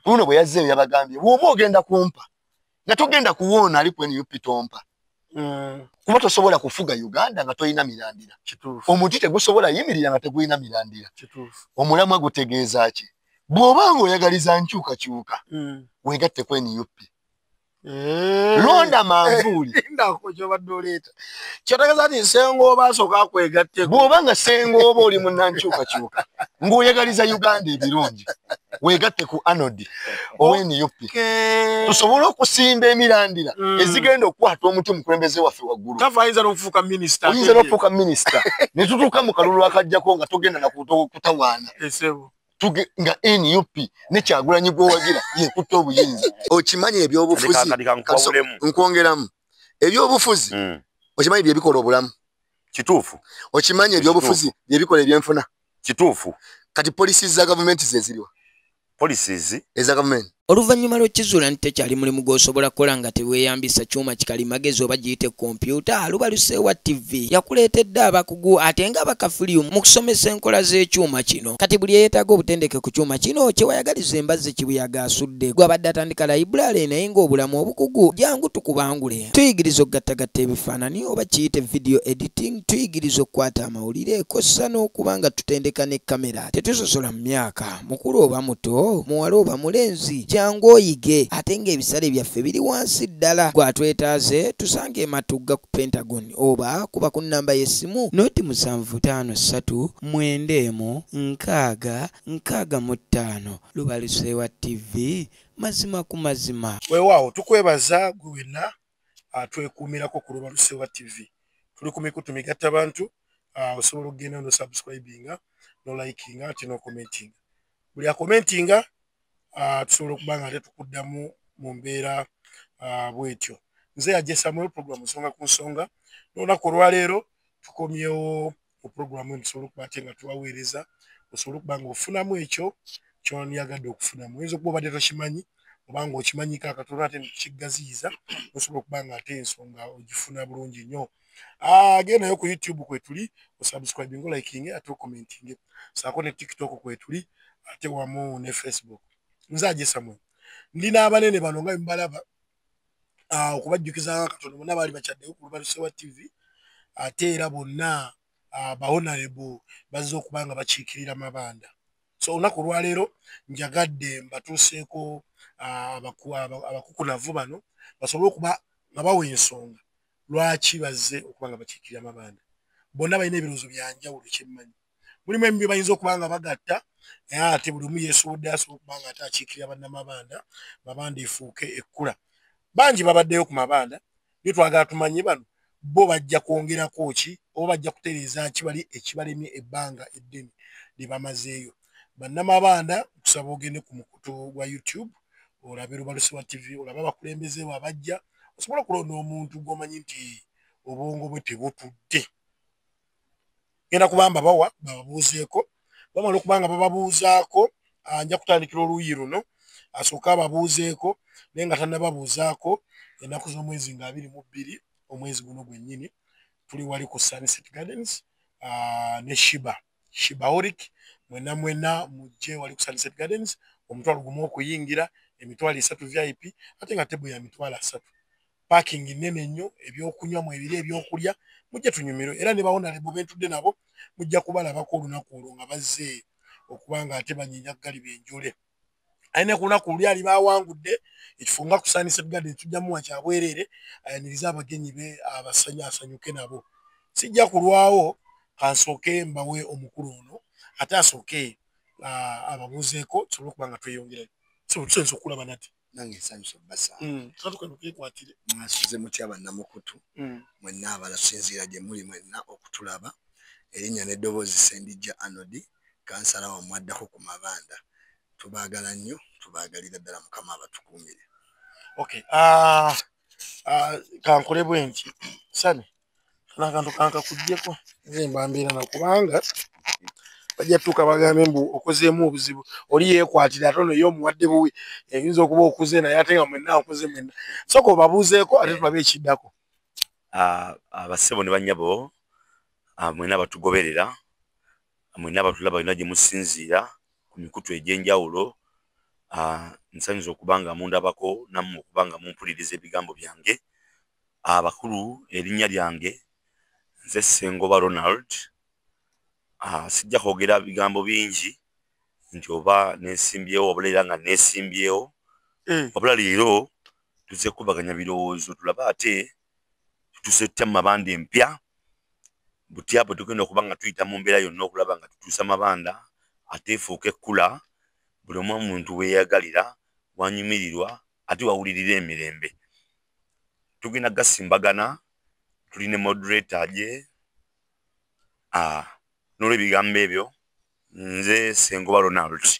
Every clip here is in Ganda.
Bruno bwe yazzeeyo yabagambye bw'oba ogenda kumpa nga togenda kuwoona ali ku NUP tompa. Kuba tosobola kufuga Uganda nga toyina mirandira. Omuti tegusobola yimirira nga tegulina mirandira. Omulamwa gutegeeza ki? Bw'oba ng'oyagaliza nkyukakyuka weegatte ku NUP. Londa manvuuli. Kyotagaza nti Sengooba asooka kwegatte. Bw'oba nga Sengooba oli munnankyukakyuka ng'oyagaliza Uganda ebirungi weegatte ku Anodi owe NUP. Tusobole okusimba emirandira ezigenda okukwata omuti omukulembeze waffe waggulu. Tafa ayinza n'okufuuka minisita. Oyinza n'okufuuka minisita ne tutuuka mu kalulu akajjako nga togenda na kutawaana. Nga NUP ne Kyagulanyi gw'owagira yekutta obuyinza. Okimanyi ebyobufuzi nkwongeramu ebyobufuzi okimanyi bye bikola obulamu. Kituufu. Okimanyi ebyobufuzi bye bikola ebyenfuna. Kituufu. Kati polisi za gavumenti zeziriwa. Polisi eza gavumenti. Oluvannyuma lw'ekizuula nti tekyali mulimu gw'osobola kukola nga teweeyambisa kyuma kikalimagezi oba giyite kompyuta, Lubaluseewa TV yakuleetedde abakugu ate nga bakafulyu mu kusomesa enkola z'ekyuma kino. Kati buli eyeetaaga obutendeke ku kyuma kino kyewayagaliza embazzi kibuyaga asudde. Gw'abadde atandika layiburale naye ng'obulamu obukugu jangu tukubangule. Tuyigiriza okugattagatta ebifaananyi oba kiyite video editing, tuyigiriza okukwata amawulire kossa n'okuba nga tutendeka ne kamera. Tetusosola mu myaka, mukulu oba muto, muwala oba mulenzi. Oyige ate ng'ebisale byaffe biri wansi ddala. Gwatwetaaze tusange Matugga ku Pentagon oba kuba ku nnamba y'essimu noti 7596 Lubaluseewa TV mazima ku mazima. Weewaawo tukwebaza gwe wenna twekuumirako ku Lubaluseewa TV. Tuli ku mikutu migatta bantu osobola okugenda no subscribinga no likinga ate no commentinga. Buli akomentinga tusobola okuba nga tukuddamu mu mbeera bwetyo. Nze yajja Samuel program nsonga ku nsonga n'olunaku olwaleero tukomyewo mu programu tusobola okuba ate nga tubaweereza osobola okuba nga ofunamu ekyo ky'onyagadde okufunamu. Oyinza okuba obadde tokimanyi oba nga okimanyiko akatono ate netukigaziyiza osobola okuba nga ate ensonga ogifuna bulungi nnyo. Gendayo ku YouTube kwe tuli osubscribing olikinge ate okomentinge, saako ne TikTok kwe tuli ate wamu ne Facebook. Nze Ajje Samuel ndina abanene bano nga mbalaba okubajjukiza katono bonna baali bakyaddeyo ku Lubaluseewa TV ate era bonna bahonorable bazze okuba nga bakiikirira Mabanda. So olunaku olwaleero njagadde mbatuuseeko abakukunavu bano basobole okuba nga bawa ensonga lwaki bazze okuba nga bakiikirira Mabanda. Bonna balina ebirowoozo byanjawulo kyemmanyi. Mulimu embi bayinza okuba nga bagatta ate buli omu yeesowodde asobola okuba nga ate akiikirira bannamabanda Mabanda efuuke ekkula. Bangi babaddeyo ku Mabanda naye twagala tumanye bano bo bajja kwongerako ki oba bajja kutereeza ki bali ekibalemye ebbanga eddene lye bamazeeyo. Bannamabanda kusaba ogende ku mukutu gwa YouTube olabe Lubaluseewa TV olabe abakulembeze abajja osobola okulonda omuntu gw'omanyi nti obwongo bwe tebutudde. Genda kubamba bawa bababuuzeeko bamala okuba nga bababuuzaako nja kutandikira oluuyi luno asooka ababuuzeeko naye nga tannababuuzaako ennaku z'omwezi nga 22 omwezi guno gwennyini tuli wali ku Sunset Gardens ne Shibaholic mwenna mujje wali ku Sunset Gardens omutwalo gumu okuyingira emitwalo 3 VIP ate nga tebo ya mitwalo 3 parking nene nnyo ebyokunywa mu ebire ebyokulya mujje tunyumirwe era ne bawonalebo bentudde nabo mujja kubalabako olunaku olwo nga bazze okuba nga ate banyinya gali benjole. Ayina ku lunaku luli ali bawangudde ekifunga ku Sunset Gardens tujjamu wa kyabwereere ayaniriza abagenyi be asanyuke nabo. Sijja kulwawo kansooke mbawe omukulu ono ate asooke ababuuzeeko tusobole okuba nga tweyongerayo. So tusenza okulaba nati nange nsanyusa basa tukwatire mwasuze mutya bannamukutu mwenna abalasinziira gye muli mwenna okutulaba. Erinnya n'eddoboozi Sendijja Anodi kansala wammwe addako ku Mabanda. Tubaagala nnyo tubaagalira ddala Mukama abatukuumire. Okay, kankole bwenki sane nakantu kankakuggyeko nze mbambiira nakubanga bajja tuuka bagambe mbu okozeemu obuzibu oli yeekwatira ate ono y'omuwadde buwi eyinza okuba okuze naye ate nga mwenna akoze mwenna soka obabuuzeeko ate tulabe ekiddako. Abassebo ne bannyabo mwenna abatugoberera mwenna abatulaba balina gye musinziira ku mikutu egy'enjawulo nsanyuza okubanga mundabako nammwe okubanga mumpuliriza ebigambo byange. Abakulu, erinnya lyange nze Ssengoba Ronald. Sijja kwogera bigambo bingi nti oba nesimbyewo wabula era nga nesimbyewo. Wabula leero tuze kubaganya birowoozo tulaba ate tutuse tutya mu mabanda empya. Butya bwe tugenda okuba nga tuyita mu mbeera yonna okulaba nga tutuusa mabanda ate efuuka ekkula. Buli omu omuntu weeyagalira wanyumirirwa ate wawulirira emirembe. Tugenda gasimbagana, tulina moderator gye. N'olw'ebigambo ebyo nze Ssengoba Ronald,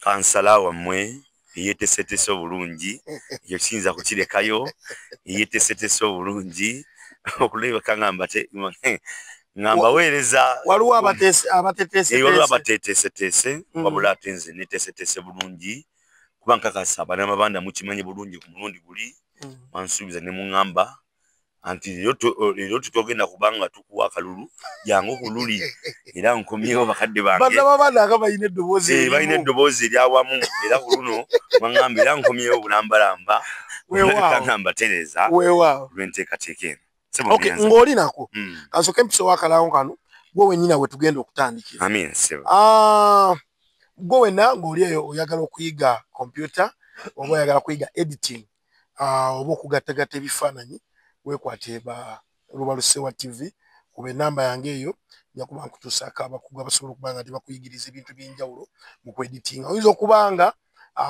kansala wammwe eyeeteeseteese obulungi, ekyo kiyinza kukirekayo, eyeeteeseteese obulungi okulabeka ngamba weereza. Waliwo abateeseteese wabula ate nze neeteeseteese bulungi kuba nkakasa abaana mabanda mukimanyi bulungi ku mulundi guli. Mansuubiza ne muŋŋamba anti leero tutogenda kubanga tukuwa akalulu jangu ku luli era nkomyewo bakadde bange balina eddoboozi eryawamu era ku luno baŋŋamba era nkomyewo bulambalamba kangamba tereza lwenteekateeka eno. Ng'oli nako kansooka empisa ow'akalaawo kano gwe wennyina we tugenda okutandikira. Gwe wenna ng'oli eyo oyagala okuyiga kompyuta oba oyagala kuyiga editing oba okugattagatta ebifaananyi weekwate Lubalusewa TV kuba enamba yange eyo nja kuba nkutuusaako abakugu abasobola okuba nga tebakuyigiriza ebintu by'enjawulo mu kweditinga. Oyinza okuba nga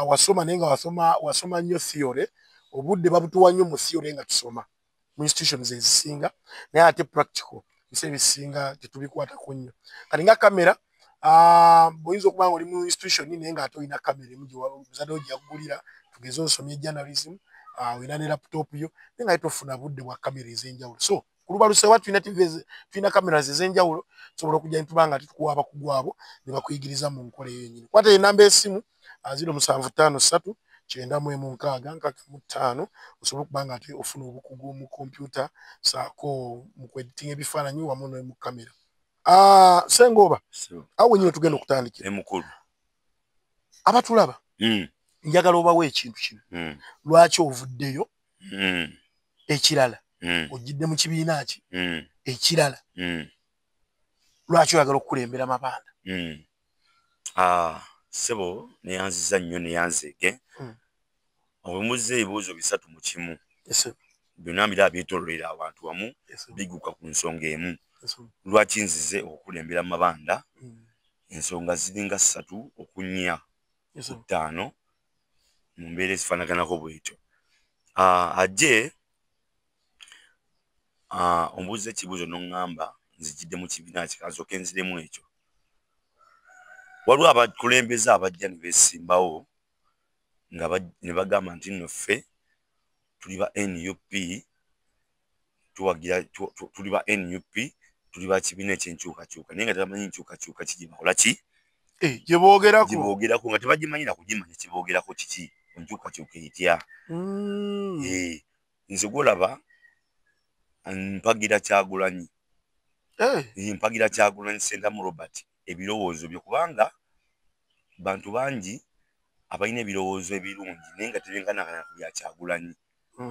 wasoma naye nga wasoma nnyo theory, obudde babutuwa nnyo mu theory nga tusoma mu institutions ezisinga, naye ate practical biseera ebisinga tetubikwatako nnyo. Kati nga kamera bw'oyinza okuba nga oli mu institution naye nga ate olina kamera emu gy'ozaddewo gy'akugulira, tugeze osomye journalism, olina ne laptop yo naye nga tofuna budde bwa kamera ez'enjawulo. So ku Lubalusewa tulina kamera ez'enjawulo, tusobola okujja ne tuba nga tukuwa abakugu abo ne bakuyigiriza mu nkola eyo yennyini. Kwata enamba esimu 0753 916 osobola okuba nga ate ofuna obukugu mu kompyuta saako mu kweditinga ebifaananyi wamu ne mu kamera. Ssengoba, awo wennyini tugenda okutandikira. Mukulu abatulaba njagala obawo ekintu kino. Lwaki ovuddeyo? Ekirala ojjidde mu kibiina ki? Ekirala lwaki oyagala okukulembera mabanda? Ssebo neyanziza nnyo neyanzeege. Obuuza ebibuuzo bisatu mu kimu. Byonna bira byetoololera abantu wamu biguuka ku nsonga emu. Lwaki nzize okukulembera mabanda? Ensonga ziringa 3 okunnya 5 mu mbeera ezifaanaganako bwetyo. Ajje ombuuza ekibuuzo n'oŋŋamba nzijjidde mu kibiina kikansooka enziremu ekyo. Waliwo abakulembeze abajja ne beesimbawo nga ne bagamba nti nno ffe tuli ba NUP, tuli ba NUP, tuli ba kibiina ekyenkyukakyuka naye nga tebamanyi nkyukakyuka kiki bakola ki? Gye boogerako nga tebagimanyi na kugimanya kye boogerako kiki enkyukakyuka etya. Nze gwolaba mpagira Kyagulanyi. Mpagira Kyagulanyi Ssentamu Robert ebirowoozo byo kubanga bantu bangi abalina ebirowoozo ebirungi naye nga tebenkanakana ku bya Kyagulanyi.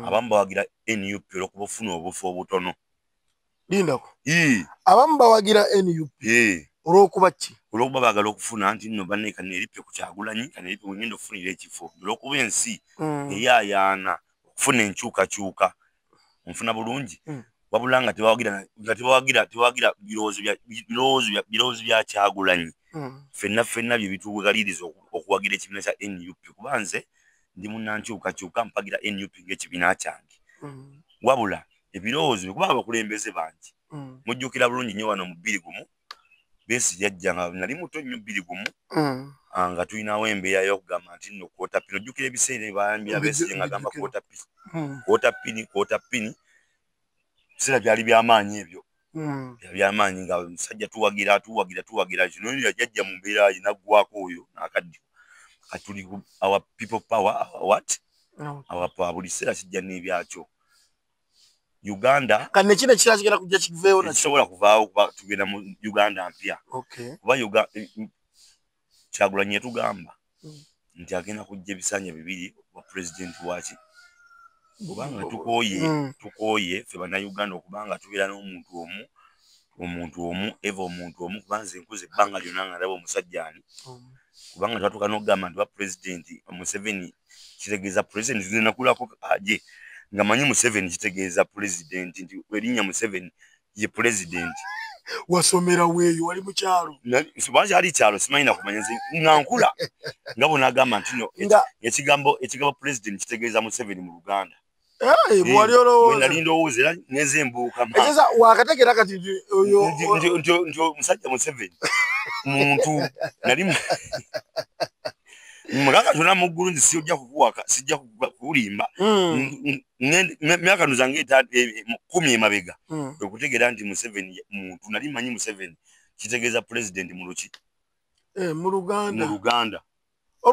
Abamu bawagira NUP olw'okuba ofuna obufu obutono. Lindako abamu bawagira NUP olw'okuba ki? Olw'okuba baagala okufuna nti nno banne kaneeripe ku Kyagulanyi, kaneeripe ngenda okufunira ekifo olw'okuba ensi eyaayaana okufuna enkyukakyuka onfuna bulungi. Wabula nga tebawagira birowoozo bya Kyagulanyi. Ffenna bye bitugaliriza okuwagira ekibiina kya NUP kuba nze ndi munnankyukakyuka mpagira NUP ng'ekibiina kyange. Wabula ebirowoozo bye kuba abakulembeze bangi mujjukira bulungi nnyo wano mu 21 Besigye yajja nga nali muto nnyo 21 nga tulinawo embeera y'okugamba nti nno kwota pini. Ojjukira ebiseera bayambira Besigye nga agamba kwota pini biseera byali by'amaanyi ebyo. By'amaanyi nga musajja tuwagira kino yajja mu mbeera naggwako oyo n'akaddiwa katuli our people power our power buli kiseera kijja n'ebyakyo. Uganda kane kino ekirala kigenda kujja kiveewo nakyo kisobola kuvaawo kuba tugenda mu Uganda mpya. Kuba Kyagulanyi yatugamba nti agenda kujja ebisanja bibiri wa president waki kubanga tukooye ffe bannayuganda okubanga tubeera n'omuntu omu eva omuntu omu kubanze nkuze ebbanga lyonna nga ndaba omusajja ani kubanga twatuuka n'okugamba nti ba president Museveni kitegeeza president zenakulako aje nga manyi Museveni kitegeeza president nti erinnya Museveni ye president. Wasomera weeyo wali mu kyalo lwaki ali kyalo simanyi nakumanya nga nkula nga bona agamba nti no ekigambo president kitegeeza Museveni mu Luganda. Wali olowooza nali ndowooza era nezembuuka ekisa wakategera kati nti omusajja Museveni muntu nali muganga tuna muggulu nti sijja kukuwaka sijja kukulimba myaka nuzange 10 emabega okutegeera nti Museveni muntu nali manyi Museveni kitegeeza president mu luki mu Luganda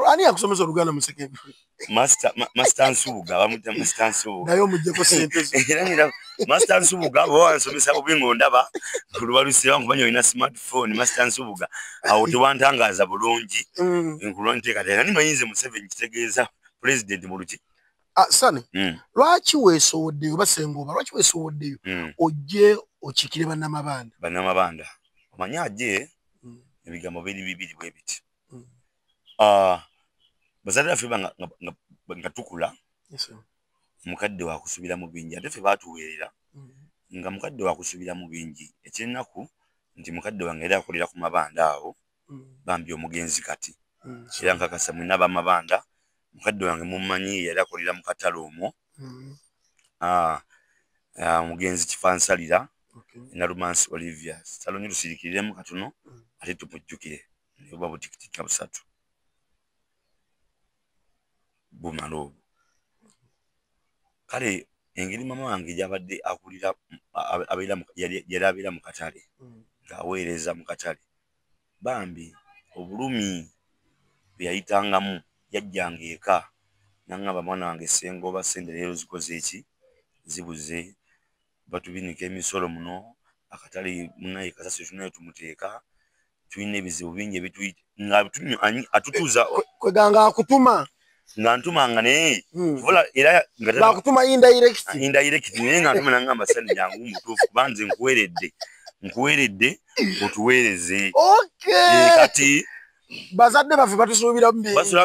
ani yakusomesa Luganda mu secondary Master Nsubuga bamuta Master Nsubuga nayo mujjeko sente era Master Nsubuga wansomesa obingo ndaba kulwalusi wangu banyo ina smartphone Master Nsubuga awo tewantangaza bulungi nkulonte kati nani mayinze Museveni kitegeeza president mu luki sane lwaki weesowoddeyo basengoba lwaki weesowoddeyo ojje okikire bannamabanda omanya ajje ebigambo biri bibiri bwe biti bazadde baffe nga tukula mukadde wa kusubira mu bingi ate ffe baatuweerera nga mukadde wa kusubira mu bingi ekyennaku nti mukadde wange era akolera ku mabanda awo bambi omugenzi kati era nkakasa mwina abamabanda mukadde wange mummanyi yali akolera mu katale omwo omugenzi Kifansalira Narumansi Olivia saloni lusirikiriremu katono ate tumujjukire oba butikiti busatu bumalo kale engeri mama wange gyabadde akulira yali abeera mu katale ng'aweereza mu katale bambi obulumi bwe yayitangamu yajjanga eka nangamba mwana wange Sengoba sente leero zikoze eki zibuze batubinika emisolo muno akatale munaye kasase tunaye tumuteeka tulina ebizibu bingi ebituyita nga atutuuza kweganga akutuma nga ntumanga naye vola era nga bakutuma indirect naye nga ntuma nangamba sani yangu mutuufu kubanze nkuweeredde otuweereze kati bazadde baffe batusuubira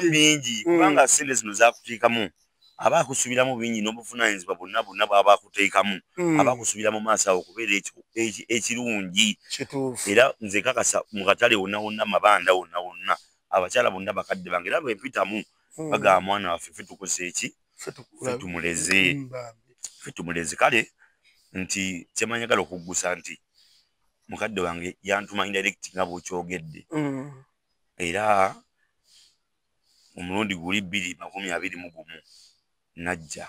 bingi kubanga sente zino zakuteekamu abakusubiramu bingi n'obuvunaanyizibwa bonna bwaba bakuteekamu abakusubira mu maaso awo okubeera ekirungi era nze kakasa mu katale wonna mabanda wonna abakyala bonna bakadde bange era bwempitamu bagamba mwana waffe ffe tukoze eki ffe tumuleze kale nti kyemanyagala okuggusa nti mukadde wange yantuma indirect nga bw'okyogedde era omulundi guli 2021 najja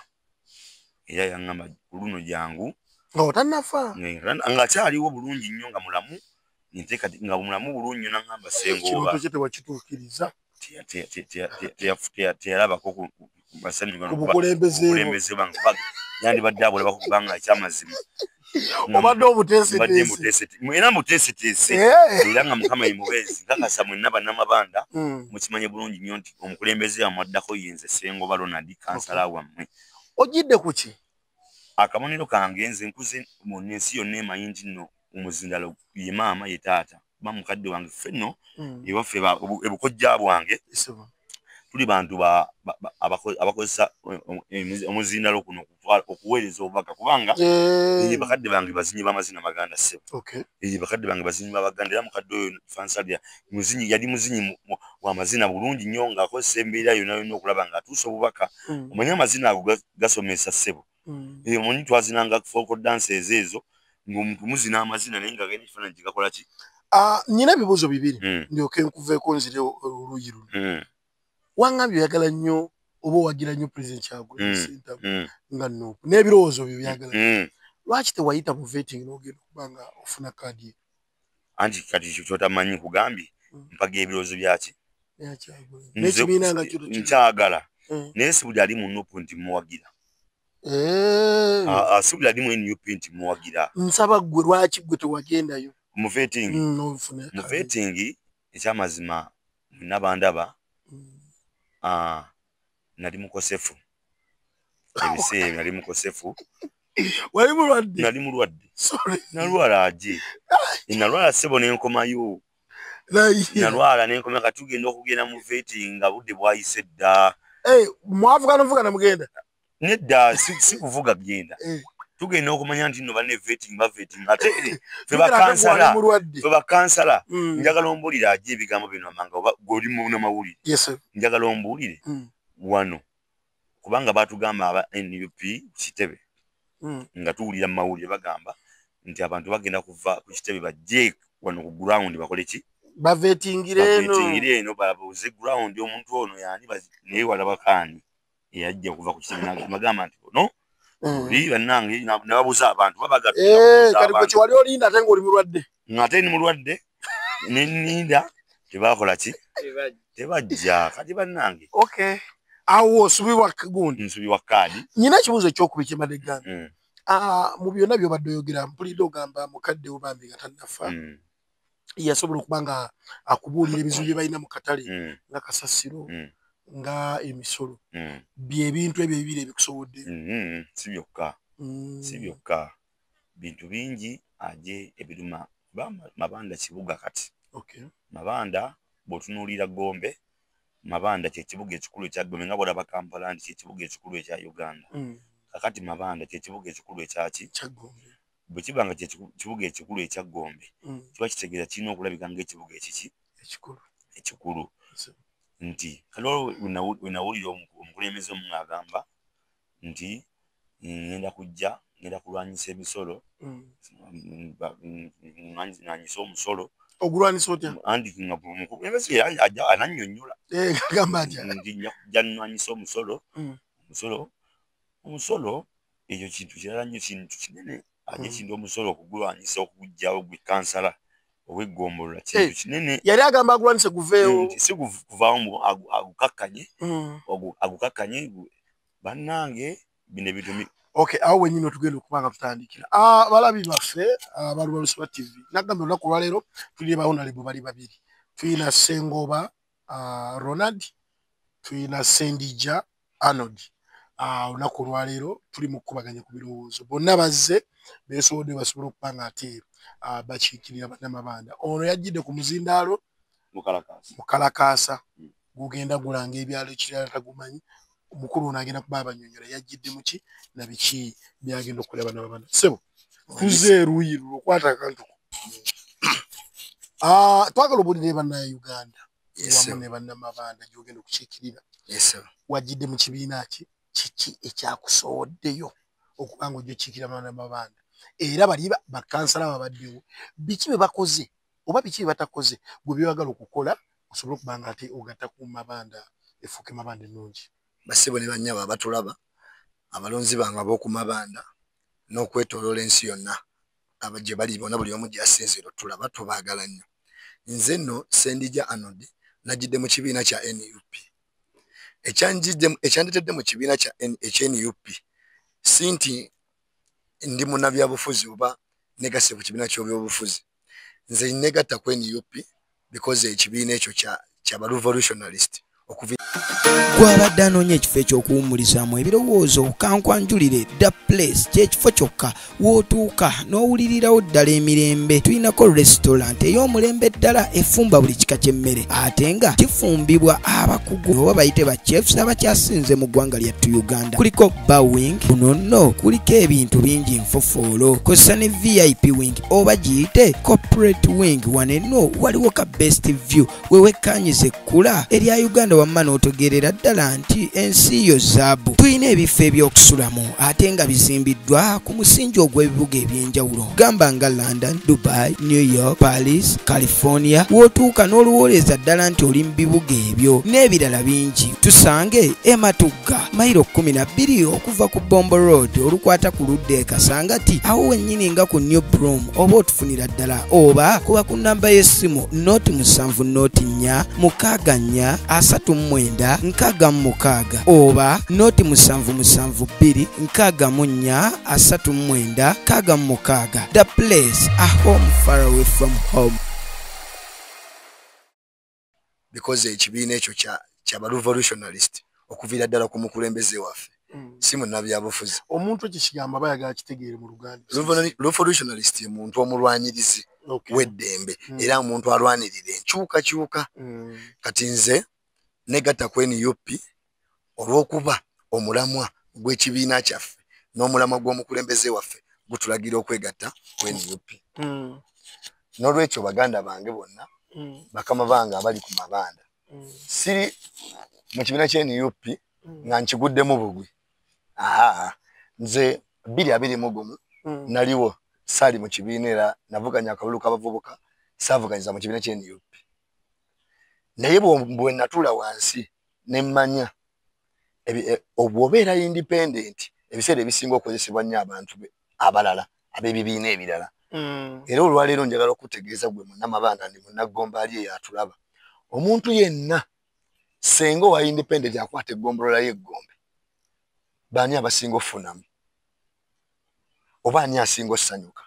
era yaŋŋamba ku luno jangu otannafa nga kyaliwo bulungi nnyo nga mulamu ntekati nga mulamu bulungi nnyo naŋŋamba Sengoba tewakituukiriza teyalabako obukulembeze bange yandibadde abulaba kubanga ekyamazima obadde obuteeseteese era muteeseteese era nga Mukama ye mubeezi kakasa mwenna bannamabanda mukimanye bulungi nnyo nti omukulembeze amwaddako yenze Sengoba Ronald kansala wammwe ojjidde ku ki akabonero kange nze nkuze mu nsi yonna emanyi nti nno omuzindalo ye maama ye taata kuba mukadde wange ffenno ewaffe ebukojja bwange tuli bantu abakozesa omuzindalo kuno okuweereza obubaka kubanga bakadde bange bazinyi b'amazina maganda ssebo bakadde bange bazinyi b'abaganda era mukadde oyo Fansalira yali muzinyi w'amazina bulungi nnyo ng'akozesa embeera yonna okulaba ng'atuusa obubaka omanyi amazina ago gasomesa ssebo omanyi twazinanga folk dances ezo ng'omuntu muzina amazina naye ng'agenda ekifaananyi kigakola ki nyina ebibuuzo bibiri ndyoke nkuveeko nzire oluuyi luno wangambye oyagala nnyo oba owagira nnyo President Kyagulanyi Ssentamu nga Nuupu n'ebirowoozo byo byagala lwaki tewayita mu vetting n'ogenda okuba nga ofuna kaadi ye anti kati kyotamanyi kugambye mpaga ebirowoozo byaki n'ekibiina nga nkyagala naye si buli ali mu Nuupu nti muwagira si buli ali mu NUP nti muwagira nsaba ggwe lwaki ggwe tewagendayo mu vetting ekyamazima mwenna bandaba nali mukosefu ebiseera nali mukosefu wali mulwadde nali mulwadde sorry nalwala aje nalwala sebo nenkomayo nalwala nenkoma katugenda okugenda mu vetting nga budde bwayise dda mwavugana mugenda nedda si kuvuga genda tugenda okumanya nti no bane vetting ate bakansala njagala ombulira aje ebigambo bino amanga oba goli mu mawulire njagala ombulire wano kubanga batugamba aba NUP kitebe nga tuwulira mu mawulire bagamba nti abantu bagenda kuva ku kitebe bajje wano ku ground bakole ki bavetingire eno babuze ground omuntu ono yani naye walabakani yajja kuva ku kitebe bagamba nti no bannange nababuza abantu kati gwe kiwali olinda ate ng'oli mulwadde ng'ate ni mulwadde neninda tebakola ki tebajja kati bannange awo nsubibwa gundi nsubibwa kaadi nyina ekibuuzo ekyokubi kimadde gamba mu byonna byobadde oyogera mpulidde ogamba mukadde obambi nga tannafa yasobola okuba nga akubuulira ebizibu bye balina mu katale nga kasasiro nga emisolo byebintu ebyo ebibiri ebikusowodde si byokka bintu bingi aje ebiruma Mabanda kibuga kati Mabanda bw'otunuulira Gombe Mabanda kye kibuga ekikulu ekya Gombe nga bw'olaba Kampala nti kye kibuga ekikulu ekya Uganda kakati Mabanda kye kibuga ekikulu ekyaki bwe kiba nga kye kibuga ekikulu ekya Gombe kiba kitegeeza kirina okulabika ng'ekibuga ekikulu nti kalo wenawulira omukulembeze omu agamba nti ngenda kulwanyisa emisolo nanyisa omusolo ogulwanisa otya andi nga omukulembeze anannyonnyola nti nanyisa omusolo ekyo kintu kirala nnyo kintu kinene ate kintu omusolo okugulwanyisa okugujjawo gwe kansala ow'eggombolola kintu kinene yali agamba agulwanise guveewo si kuvaawo agukakkanye bannange bino ebintu awo wenyini otugenda okuba nga tutandikira balabi baffe abalubalusiba TV nagamba olunaku olwaleero tulire bawonalebo bali babiri tulina Ssengoba Ronald tulina Sendija Arnold olunaku olwaleero tuli mu kukubaganya ku birowoozo bonna bazze beesobodde basobole okuba nga ate bakiikirira bannamabanda ono yajjidde ku muzindaalo mukalakaasa gugenda gulanga ebyalo ekirala tagumanyi omukulu ono agenda kuba abanyonyola yajjidde muki na biki byagenda okukolera bannamabanda sebo tuze eruuyi lulo okwata akantu twagala obulire bannauganda wamu ne bannamabanda gyogenda okukiikirira wajjidde mu kibiina ki kiki ekyakusowoddeyo okuba nga ojja okiikirira bannamabanda era bali bakansala babaddewo biki bye bakoze oba biki bye batakoze gwe byewagala okukola osobole okuba nga ate ogatta ku mabanda efuuke mabanda ennungi basibo ne bannyabo abatulaba abalonzi bange ab'oku mabanda n'okwetooloola ensi yonna gye bali bonna buli omu gyasinziro tulaba tubaagala nnyo nze nno Sendija Arnold najjidde mu kibiina kya NUP ekyandetedde mu kibiina ekya NUP si nti ndi munnabyabufuzi oba negase ku kibiina ky'ebyobufuzi nze negatta ku NUP because ekibiina ekyo kyaba revolutionalist gwabadde anoonya ekifo ekyokuwummulizaamu ebirowoozo kankwanjulire The Place kyekifo kyokka wootuuka n'owulirirawo ddala emirembe tulinako restaurant ey'omulembe ddala efumba buli kika ky'emmere ate nga kifumbibwa abakugu oba bayite ba chefs abakyasinze mu ggwanga lyattu Uganda kuliko bar wing kuno nno kuliko ebintu bingi nfofoolo kosa ne VIP wing oba giyite corporate wing wanenno waliwo ka best view wewekkanyiza ekkula erya Uganda wamma n'otegeerera ddala nti ensi yo zaabu tulina ebifo eby'okusulamu ate nga bizimbiddwa ku musingi ogw'ebibuga eby'enjawulo gamba nga London, Dubai, New York, Paris, California wootuuka n'oluwooleza ddala nti oli mu bibuga ebyo n'ebirala bingi tusange Ematugga mayiro 12 okuva ku Bombo Road olukwata ku ludda e Kasangati awo wennyini nga ku New Broom oba otufunira ddala oba kuba ku nnamba y'essimu 0794 oba 077724 The Place, a home far away from home. because ekibiina ekyo kyaba revolutionalist okuviira ddala ku mukulembeze waffe si munnabyabufuzi omuntu ekikigamba bayagala kitegeere mu Luganda revolutionalist ye muntu omulwanyirizi w'eddembe era omuntu alwanirira enkyukakyuka kati nze negatta ku NUP olw'okuba omulamwa gw'ekibiina kyaffe n'omulamwa gw'omukulembeze waffe gutulagira okwegatta ku NUP n'olwekyo baganda bange bonna bakama bange abali ku mabanda siri mu kibiina kya NUP nga nkiguddemu bugwi nze 2021 naliwo sali mu kibiina era navuganya akabulu k'abavubuka saavuganyiza mu kibiina kya NUP naye bwe natula wansi ne mmanya obwobeera independent ebiseera ebisinga okozesebwa nnyo abantu abalala ab'ebibiina ebirala era olwaleero njagala okutegeeza gwe munnamabanda ndi munnagomba ali eyo atulaba omuntu yenna senga owa independent akwata eggombolola y'eggombe baani abasinga ofunamu oba ani asinga osanyuka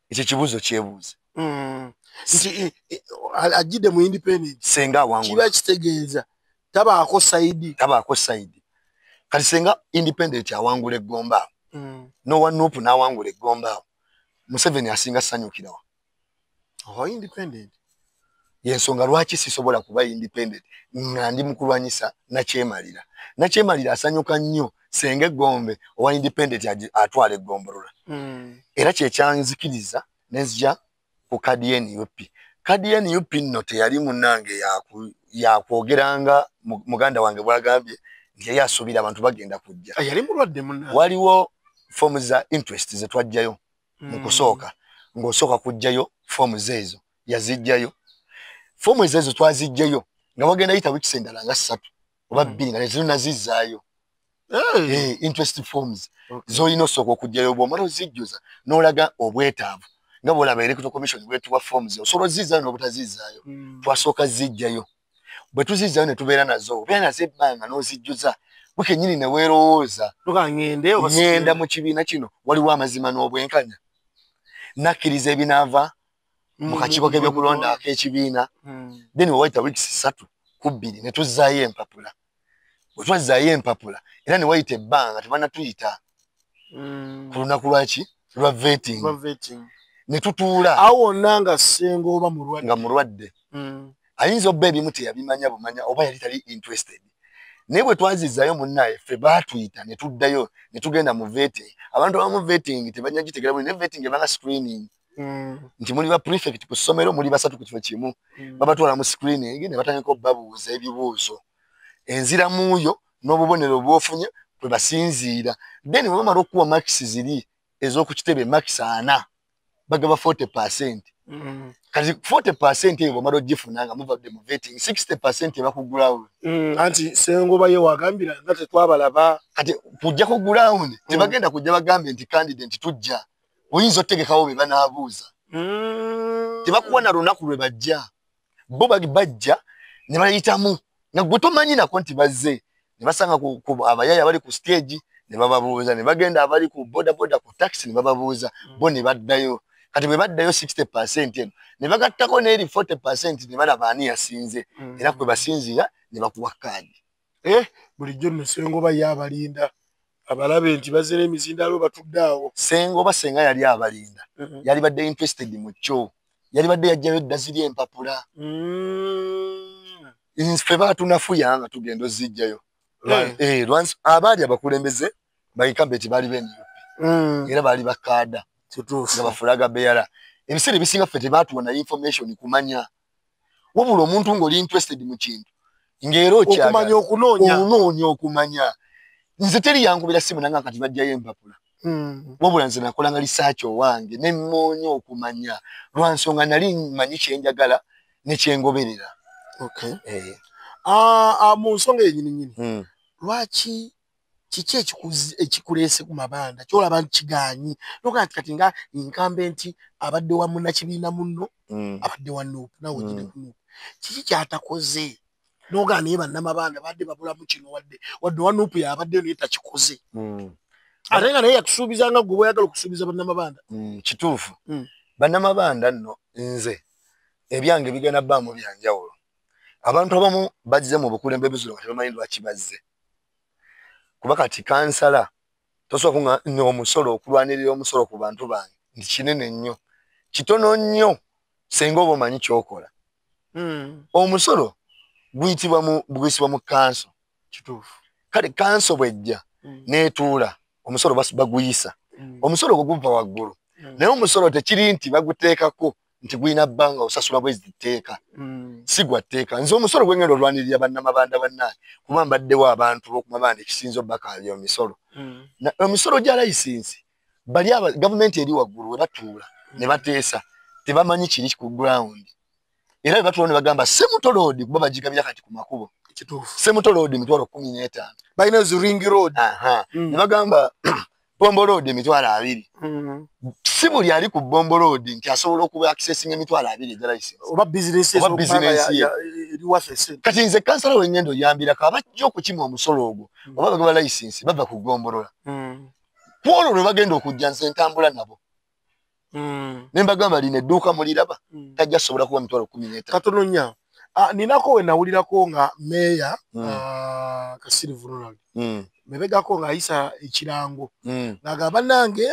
ekyo kibuuzo kyebuuze nti ajjidde mu independent senga awangula kiba kitegeeza tabaako sayidi kati senga independent awangula eggomba awo n'owa Nuupu n'awangula eggomba awo Museveni asinga sanyukirawa independent yensonga lwaki sisobola kuba independent nga ndi mukulwanyisa nakyemalira asanyuka nnyo senga eggombe owa independent atwala eggombolola era kyekyanzikiriza nezija ku kadi y'NUP kadi y'NUP nno teyali munnange yakwogeranga muganda wange bwagambye nti yali asuubira abantu bagenda kujja yali mulwadde munnange waliwo foomu za interest ze twajjayo mu kusooka ng'osooka kujjayo foomu zeezo yazijjayo foomu ezo twazijjayo nga wagenda yita wiiki endala nga 3 oba 2 nga tezinazizaayo interest forms z'olina osooka okujjayo bw'omala ozijjuza n'olaga obwetaavu nga bw'olaba electoral commission bwetuwa forms osobola ozizaayo n'obutazizaayo twasooka zijjayo bwe tuzizaayo ne tubeera nazo obeera nazo ebbanga n'ozijjuza bukennyini ne weerowooza ngenda mu kibiina kino waliwo amazima n'obwenkanya nakkiriza ebinaava mu kakiiko k'ebyokulonda ak'ekibiina then wewayita wiiki 3 ku 2 ne tuzzaayo empapula bwe twazzaayo empapula era ne wayita ebbanga tebanatuyita ku lunaku lwaki lwa vetting ne tutuula awo wonna nga senga oba mulwadde ayinza obba ebimu teyabimanya bumanya oba yali tali interested naye bwe twazizzaayo munnaye ffe baatuyita ne tuddayo ne tugenda mu vetting abantu abamu vetting tebanya gitegera buli ne vetting ebanga screening nti muli ba prefect ku ssomero muli 3 ku kifo kimu babatwala mu screening ne batandika obbabuuza ebibuuzo enzira muuyo n'obubonero bw'ofunye bwe basinziira then bwe bamala okuwa marks ziri ez'okukitebe marks 4 bagaba 40%. Kati 40% eyo bw'omala ogifuna nga muvadde mu vetting 60% ebakugulawo anti sengo baye wagambira nga tetwabalaba kati kujja ku ground tebagenda kujja bagambe nti candidate tujja oyinza otegekawo be banaabuuza tebakuwa na lunaku lwe bajja bo bajja ne bayitamu nga gwe tomanyi nako nti bazze ne basanga ku abayaya bali ku stage ne bababuuza ne bagenda abali ku boda ku taxi ne bababuuza bo ne baddayo kati bwe baddayo 60% eno ne bagattako n'eri 40% ne balaba ani yasinze era kwe basinzira ne bakuwa kaadi bulijjo nno sengo baye abalinda abalabe nti bazira emizindalo batuddeawo sengo senga yali abalinda yali badde interested mu kyo yali badde yajjayo eddaziri empapula ffe baatunafuya nga tugenda ozijjayo lwansi abaali abakulembeze bayikambe ti baali b'NUP era baali bakaada nga bafulaga beyala ebiseera ebisinga ffe tebaatuwa na information kumanya wabula omuntu ng'oli interested mu kintu ng'era okumanya okumanya nze teri yankubira simu nanga kati bajjayo empapula wabula nze nakolanga research owange ne mmoonya okumanya lwansonga nali mmanyi kyenjagala ne kyengoberera mu nsonga yennyini lwaki kiki ekikuleese ku mabanda kyolaba nkiganyi nogaa nti kati nga nkambe nti abadde wa munnakibiina munno abadde wa Nuupu nawe ogende ku Nuupu kiki kyatakoze nogaa naye bannamabanda badde babulamu kino wadde wa Nuupu yabaddeyo naye takikoze ate nga naye yakusuubiza nga gwe bweyagala okusuubiza bannamabanda kituufu bannamabanda nno nze ebyange bigenda bbaamu byanjawulo abantu abamu bazze mu bukulembeze nga tebamanyi lwaki bazze kuba kati kansala tosobola kunga omusolo okulwanirira omusolo ku bantu bange ndi kinene nnyo kitono nnyo senga oba omanyi kyokola omusolo guyisibwa mu kanso kituufu kale kanso bwejja netuula omusolo baguyisa omusolo gwo guva waggulu naye omusolo tekiri nti baguteekako nti guyina bbanga osasula bwezi tteeka si gwa tteeka nze omusolo gwengenda olwanirira bannamabanda bannange kuba mbaddewo abantu b'okumabanda ekisinza obbakaali omisolo omisolo gya layisinsi bali gavumenti eri waggulu we batuula ne bateesa tebamanyi kiri ku ground era bwe batuula ne bagamba semutoloodi kuba bagigabira kati ku makubo semutoloodi emitwalo 15 balina ziringi road ne bagamba bombo road emitwalo 2 si buli ali ku bombo road nti asobola okuba accessing emitwalo 2 egya license oba business eri wafese kati nze kansala w'engendo oyambirako abajja okukima omusolo ogwo oba bagaba license bava ku gombolola kwolwo lwe bagenda okujja nze ntambula nabo ne mbagamba lino edduuka muliraba tajja sobola kuba mitwalo 15 katono nnyo ninako we nawulirako nga meeya Kasirivu Ronald mebegako ng'ayisa ekirango ng'agamba nange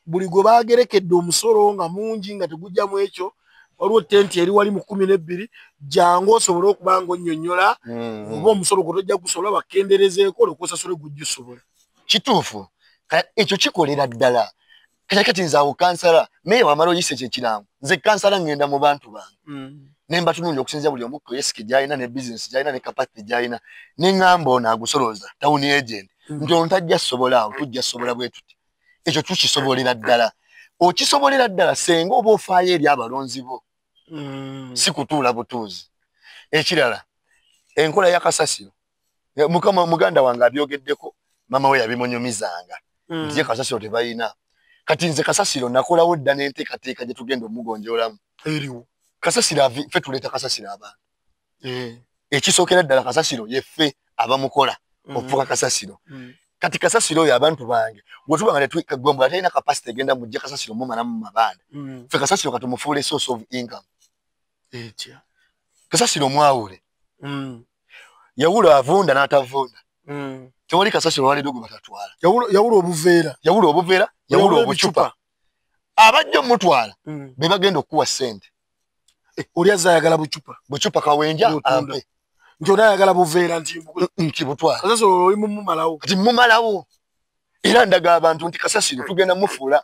buli gwe baagerekedde omusolo nga mungi nga tegujjamu ekyo waliwo tenti eri wali mu 12 jangu osobole okuba ng'onnyonnyola oba omusolo gwe tojja gusobola bakenderezeeko olwokusasule gujja osobole kituufu ekyo kikolera ddala kati nze awo kansala meeya wamala oyise ekyo ekirango nze kansala ngenda mu bantu bange nemba tunungi okusinzira buli omu risk gyalina ne business gyalina ne capacity gyalina neŋŋamba ono agusoloza town agent nti ono tajja sobola awo tujja sobola bwe tuti ekyo tukisobolera ddala okisobolera ddala senga oba ofaayo eri abalonzi bo si kutuula butuuzi ekirala enkola ya kasasiro muganda wange abyogeddeko mama we yabimunyumizanga nti ye kasasiro tebalina kati nze kasasiro nakolawo dda n'enteekateeka gye tugenda omugonjoolamu eriwo kasasiro ffe tuleeta kasasiro abantu ekisookera ddala kasasiro yeffe abamukola okufuka kasasiro kati kasasiro oyo abantu bange bwetuba nga tetwikagombola talina kapasite egenda mujja kasasiro mumalamu mabanda ffe kasasiro katumufuula source of income kasasiro mwawule yawula avunda n'atavunda tewali kasasiro waleero gwe batatwala yawula obuveera yawula obucupa abajja omutwala be bagenda okuwa ssente oli azza ayagala bucupa kawenja ampe nti ona ayagala buveera nti butwala kasasiro oli mumalawo kati mumalawo era ndaga abantu nti kasasiro tugenda mufuula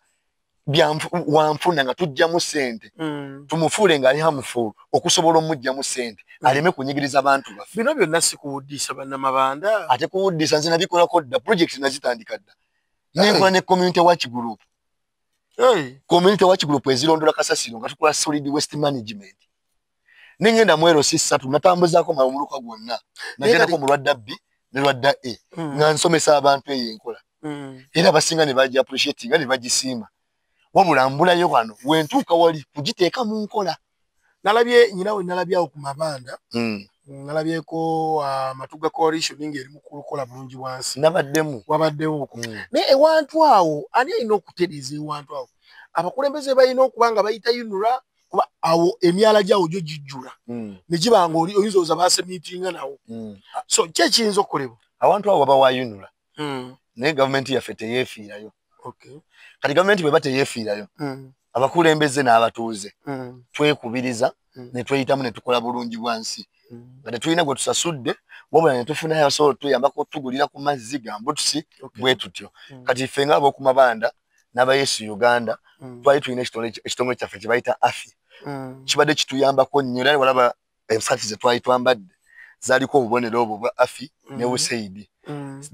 wanfuna nga tujjamu ssente tumufuule ng'ali hamufuulu okusobola omujjamu ssente aleme kunyigiriza abantu baffe bino byonna si kuwuddisa bannamabanda ate kuwuddisa nze nabikolako dda project nazitandika dda nenkola ne community watch group community watch group ezirondoola kasasiro nga tukola solid waste management nengenda mu ero 3 natambuzaako omuluka gwonna nagendako mu lwadda B ne lwadda A nga nsomesa abantu eyo enkola era basinga ne bagi appreciate nga ne bagisiima wabula mbulayo kano wentuuka wali kugiteeka mu nkola nalabye nyinawe nalabyawo ku mabanda nalabyeko Matuga coalition ng'eri mu kukola bulungi bwansi nabaddemu wabaddewo naye ewantu awo ani alina okutereeza ewantu awo abakulembeze balina okuba nga bayita yunula kuba awo emyala gyawo gyo gijjula ne giba nga oyinza oza baase miitinga nawo so ki ekiyinza okukolebwa awantu awo waba wayunula naye gavumenti yaffe teyeefiirayo kati gavumenti bweba teyeefiirayo abakulembeze n'abatuuze twekubiriza ne tweyitamu ne tukola bulungi bwansi nga tetulina gwe tusasudde wabula ne tufunayo abasobola tuyambako tugulira ku mazzi ga mbutusi bwe tutyo kati ffe nga ab'okumabanda n'abayesu Uganda twali tulina ekitongole kyaffe kye bayita AFI kibadde kituyambako nnyo era walaba esaati ze twali twambadde zaaliko obubonero obwo bwa AFI ne USAID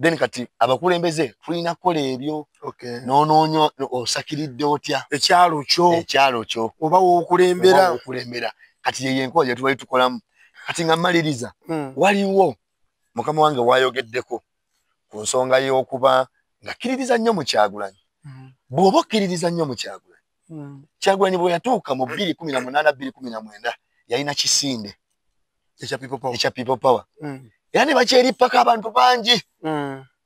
then kati abakulembeze tulina kukola ebyo nonoonyo osakiridde otya ekyalo kyo oba w'okulembera kati yeyo enkola gye tubali tukolamu kati nga mmaliriza waliwo mukama wange wayogeddeko ku nsonga y'okuba nga kkiririza nnyo mu Kyagulanyi bw'oba okkiririza nnyo mu Kyagulanyi Kyagulanyi bwe yatuuka mu 2018-2019 yalina kisinde ekya people power era ne bakyerippako abantu bangi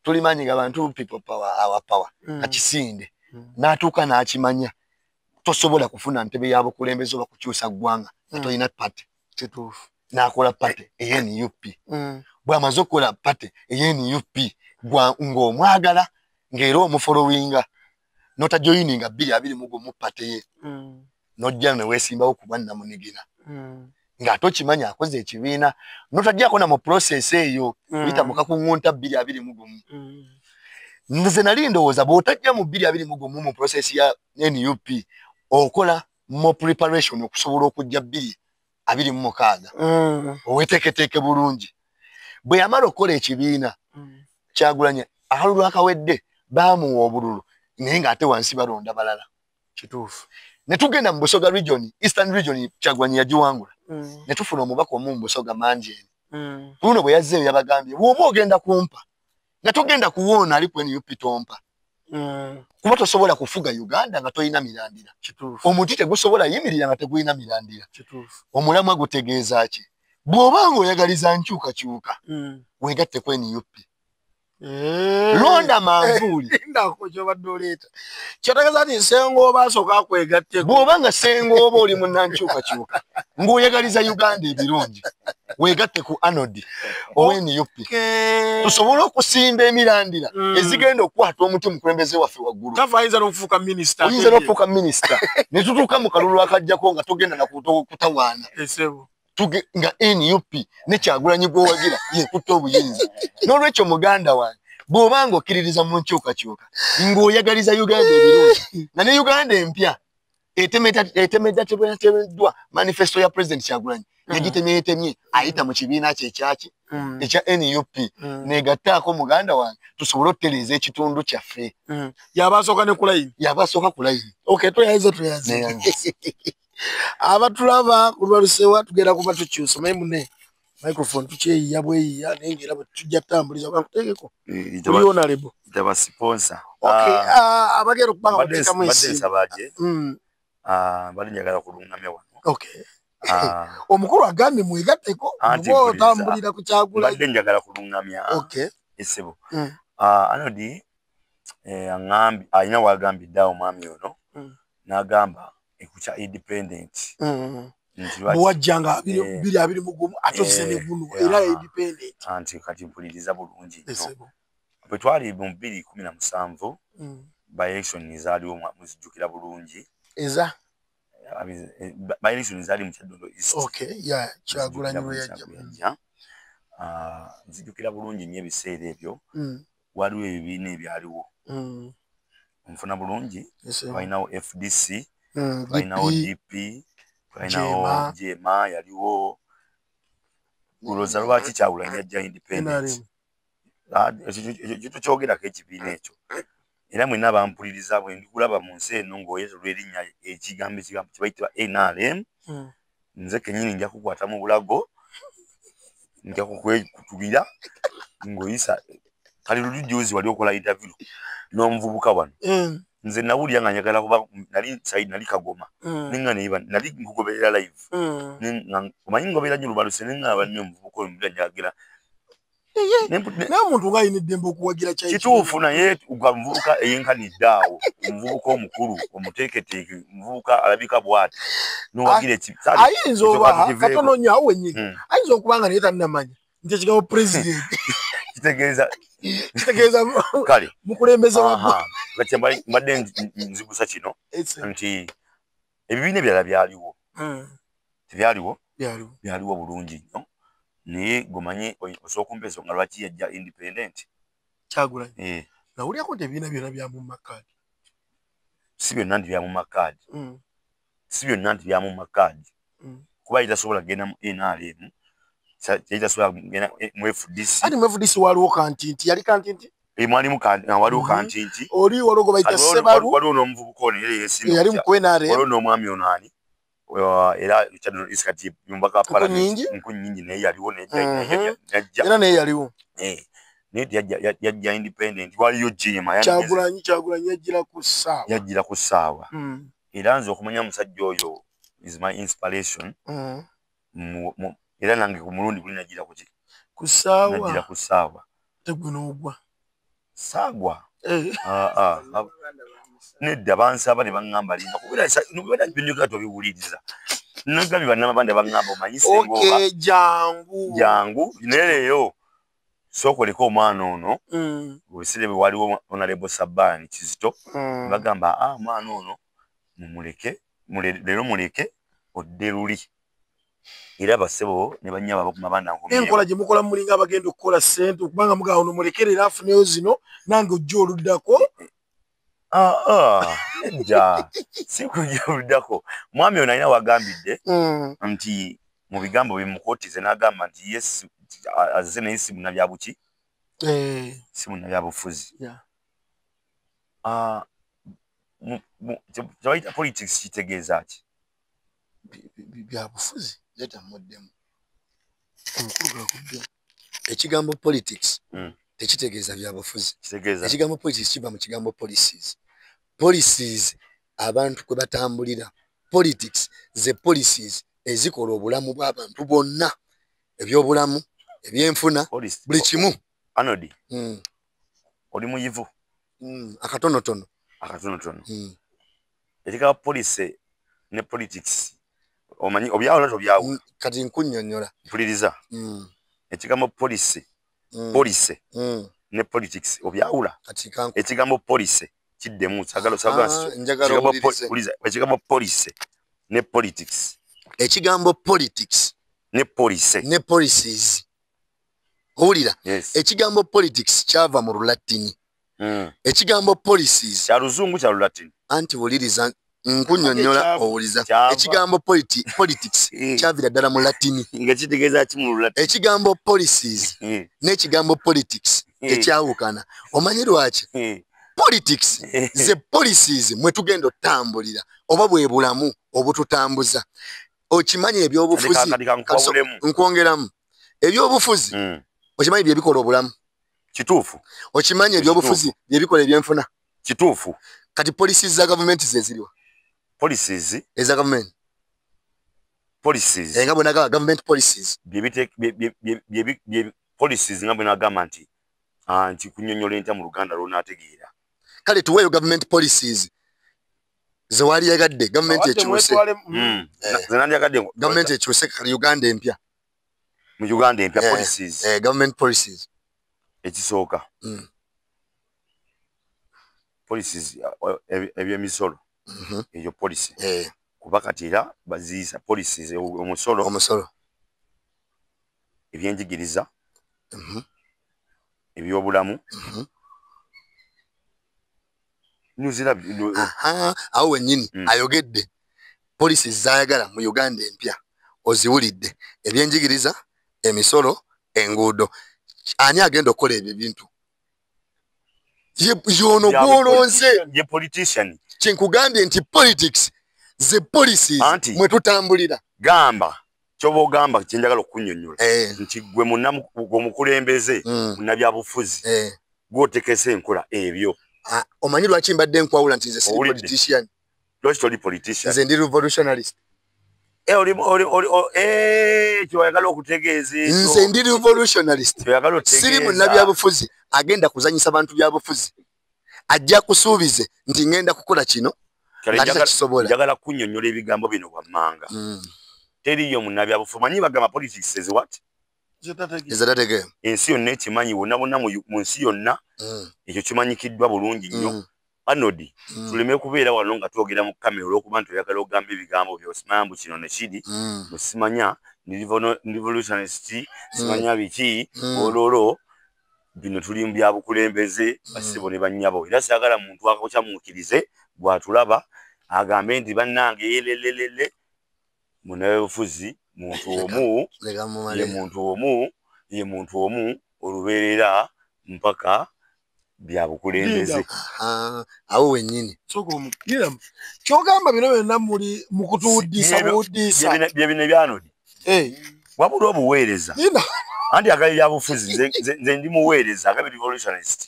tulimanyi nga abantu people power our power kakisinde n'atuuka n'akimanya tosobola kufuna ntebe y'abukulembeze oba kukyusa ggwanga nga tolina pati kituufu n'akola pate NUP bw'amaze okukola pate NUP ng'omwagala ng'era omufolowinga n'otajoyininga 225 pate ye n'ojja ne weesimbawo ku bannamunigina ng'ate okimanya akoze ekibiina n'otajjako na mu process eyo bita mu kakungunta 225 nze nali ndowooza bw'otajja mu 225 mu process ya NUP okola mo preparation okusobola okujja 226 oweteeketeeke bulungi bwe yamala okukola ekibiina Kyagulanyi akalulu akawedde baamuwa obululu naye ng'ate wansi balonda balala kituufu ne tugenda mu Busoga region Eastern region Kyagulanyi yagiwangula ne tufuna omubaka omu mu Busoga Manjeni kuno bwe yazzeeyo yabagambye bw'oba ogenda kumpa nga togenda kuwoona ali ku NUP tompa kuba tosobola kufuga Uganda nga toyina mirandira omuti tegusobola yimirira nga tegulina mirandira omulamwa gutegeeza ki bw'oba ng'oyagaliza nkyukakyuka weegatte ku NUP londa manvuuli kyotegeeza nti Sengooba asooka akwegatteko bw'oba nga Sengooba oli munnankyukakyuka ng'oyagaliza Uganda ebirungi weegatte ku Anodi owe NUP tusobole okusimba emirandira ezigenda okukwata omuti mukulembeze waffe waggulu ayinza n'okufuuka minisita ne tutuuka mu kalulu akajjako nga togenda nakutawaana nga NUP ne Kyagulanyi gwowagira yekutta obuyinza n'olwekyo muganda wange bw'oba ng'okkiririza mu nkyukakyuka ng'oyagaliza Uganda ebirungi nga ne Uganda empya etemeddwa manifesto ya President Kyagulanyi yagitemyetemye ayita mu kibiina kye ekyaki ekya NUP negattaako muganda wange tusobole okutereeza ekitundu kyaffe yabasooka ne kulayini tweyayize abatulaba ku lwalusewa tugenda kuba tukyusa naye munne microphone tukyeyiya bweyiya naye ng'era bwe tujja kutambuliza kankuteekeko tuliona lebo abagenda okuba nga bateekamu ensimbi bali njagala kulungamya wano omukulu agambye mwegatteko oba otambulira ku Kyagulanyi badde njagala kulungamya essebo Anodi alina wagambidde awo omwami ono n'agamba ekukya independent bwewajjanga 225 ate ozise ne guno era independent anti kati mpuliriza bulungi bwe twali mu 2017 by election zaaliwo muzijjukira bulungi by election zaali mu Kyaddondo East Kyagulanyi we yajja nzijjukira bulungi nnyo ebiseera ebyo waliwo ebibiina ebyaliwo nfuna bulungi balinawo FDC balinawo DP balinawo Jema yaliwo kulooza lwaki Kyagulanyi yajja independent ekyo tukyogerako ekibiina ekyo era mwenna bampuliriza bwe ndikulaba mu nsi eno ng'oyeza olw'erinnya ekigambo kye bayitibwa NRM nze kennyini nja kukwata mu bulago nja kukwekutulira ng'oyisa kale lujuzi wali okola interview n'omuvubuka wano nze nawulira nga njagala kuba nali Kagoma nenga nali nkugoberera live omanyi ngoberera nnyo Lubaluse nengaba nnyo omuvubuka oyo njagala naye omuntu nga ayina eddembe okuwagira kituufu naye gwa muvubuka eyenkanidde awo omuvubuka omukulu omuteeketeeke omuvubuka alabika bw'ati n'owagira ayinza oba katono nnyo awo wennyini ayinza okuba nga naye tannamanya nti ekigambo president kitegeeza kale mukulembeze wagwa kati mbadde nzigusa kino nti ebibiina ebirala byaliwo byaliwo bulungi nnyo naye gomanyi osooka kumpeso nga lwaki yajja independent Kyagulanyi nawulyako nti ebibiina byonna bya mu makaadi si byonna nti bya mu makaadi kuba yitasobola kugenda mu NRM yitasobola kugenda mu FDC ati mu FDC waliwo kantinti yali kantinti waliwo kantinti oli waliwo bayita Sebalu waliwo n'omuvubuka ono yali mu NRM waliwo n'omwami ono ani era Kyaddondo East kati yumbaka Parliament nkunnyingi naye yaliwo nejja era naye yaliwo naye yajja independent waliyo Jema Kyagulanyi yajjira ku ssaawa era nze okumanya omusajja oyo is my inspiration era nange ku mulundi guli najjira ku ssaawa tegwe n'ogwa saagwa nedda bansaba ne baŋŋamba linda kubeera binyoga tobiwuliriza nagambye bannamabanda bangamba omanyise okay jangu neleyo sokoleko omwana ono obusire bwe waliwo Honorable Sabani Kizito bagamba mwana ono leero muleke odde luli era basebo ne banyaba bakumabanda nkomye enkola gye mukola mulinga abagenda okukola ssente okubanga mugawo no mulekerera afuneyo zino nange ojja oluddako ja sikujja oluddako mwami ono alina wagambidde nti mu bigambo bimukotize n'agamba nti yes azze naye si munnabyabuki si munnabyabufuzi kyebayita politics kitegeeza ki byabufuzi leta muddemu omukulu gakudde ekigambo politics tekitegeeza byabufuzi ekigambo politics kiva mu kigambo policies abantu kwe batambulira politics ze policies ezikola obulamu bw'abantu bonna ebyobulamu ebyenfuna buli kimu anodi oli muyivu akatonotono ekigambo policy ne politics omanyi obyawula tobyawo kati nkunnyonnyola mpuliriza ekigambo policy ne politics obyawula ekigambo policy kiddemu ekigambo policy ne politics ekigambo politics ne policies owulira ekigambo politics kyava mu Lulatini ekigambo policies kya luzungu kya Lulatini anti wuliriza nkunnyonnyola owuliza ekigambo politics kyavira ddala mu Latini nga kitegeeza ki mu Lulatini ekigambo policies n'ekigambo politics tekyawukana omanyi lwaki politics ze policies mwe tugenda otambulira oba bwe bulamu obututambuza okimanyi ebyobufuzi nkwongeramu ebyobufuzi okimanyi bye bikola obulamu kituufu okimanyi ebyobufuzi bye bikola ebyenfuna kituufu kati policies za gavumenti zeziriwa policies eza gavumenti policies nga bwenaga government policies policies nga bwenagamba nti kunnyonnyola entya mu Luganda lw'onaategeera kale tuweeyo government policies zewali yagadde gavumenti ekyuse gavumenti ekyuse kale Uganda empya mu Uganda empya policies government policies ekisooka policies ebyemisolo eyo policy kuba kati era baziisa policies omusolo ebyenjigiriza ebyobulamu awo wennyini ayogedde policies zayagala mu Uganda empya oziwulidde ebyenjigiriza emisolo enguudo ani agenda okukola ebyo bintu yono gwolonze ye politician kyenkugambye nti politics ze policies mwe tutambulira gamba kyoba ogamba kyenjagala okunnyonnyola nti gwe omukulembeze munnabyabufuzi gwotekesa enkola ebyo omanyi lwaki mbadde nkwawula nti nze siri politician lwaki toli politician nze ndi revolutionalist kyoyagala okutegeeza nze ndi revolutionalist siri munnabyabufuzi agenda kuzanyisa bantu byabufuzi ajja kusuubize nti ngenda kukola kino njagala kunnyonnyola ebigambo bino wammanga teriyo munnabyabufuzi manyi bagamba politics is what ezatategeera ensi yonna ekimanyi wonna bonna mu nsi yonna ekyo kimanyikiddwa bulungi nnyo anodi tuleme kubeera wano nga twogera mu kamera olw'okuba nti oyagala ogamba ebigambo by'osimanya mbu kino ne kiri musimanya revolutionist simanya biki ololo bino tuli mu byabukulembeze basibo ne bannyabo era sayagala muntu akakyamuukirize bw'atulaba agambe nti bannange yelelelele munnabyabufuzi ye muntu omu olubeerera mpaka byabukulembeze awo wennyini kyogamba bino byonna muli mu kutuwuddisa bye bino ebyanodi wabula obuweereza anti agabi byabufuzi nze ndi muweereza agabi revolutionist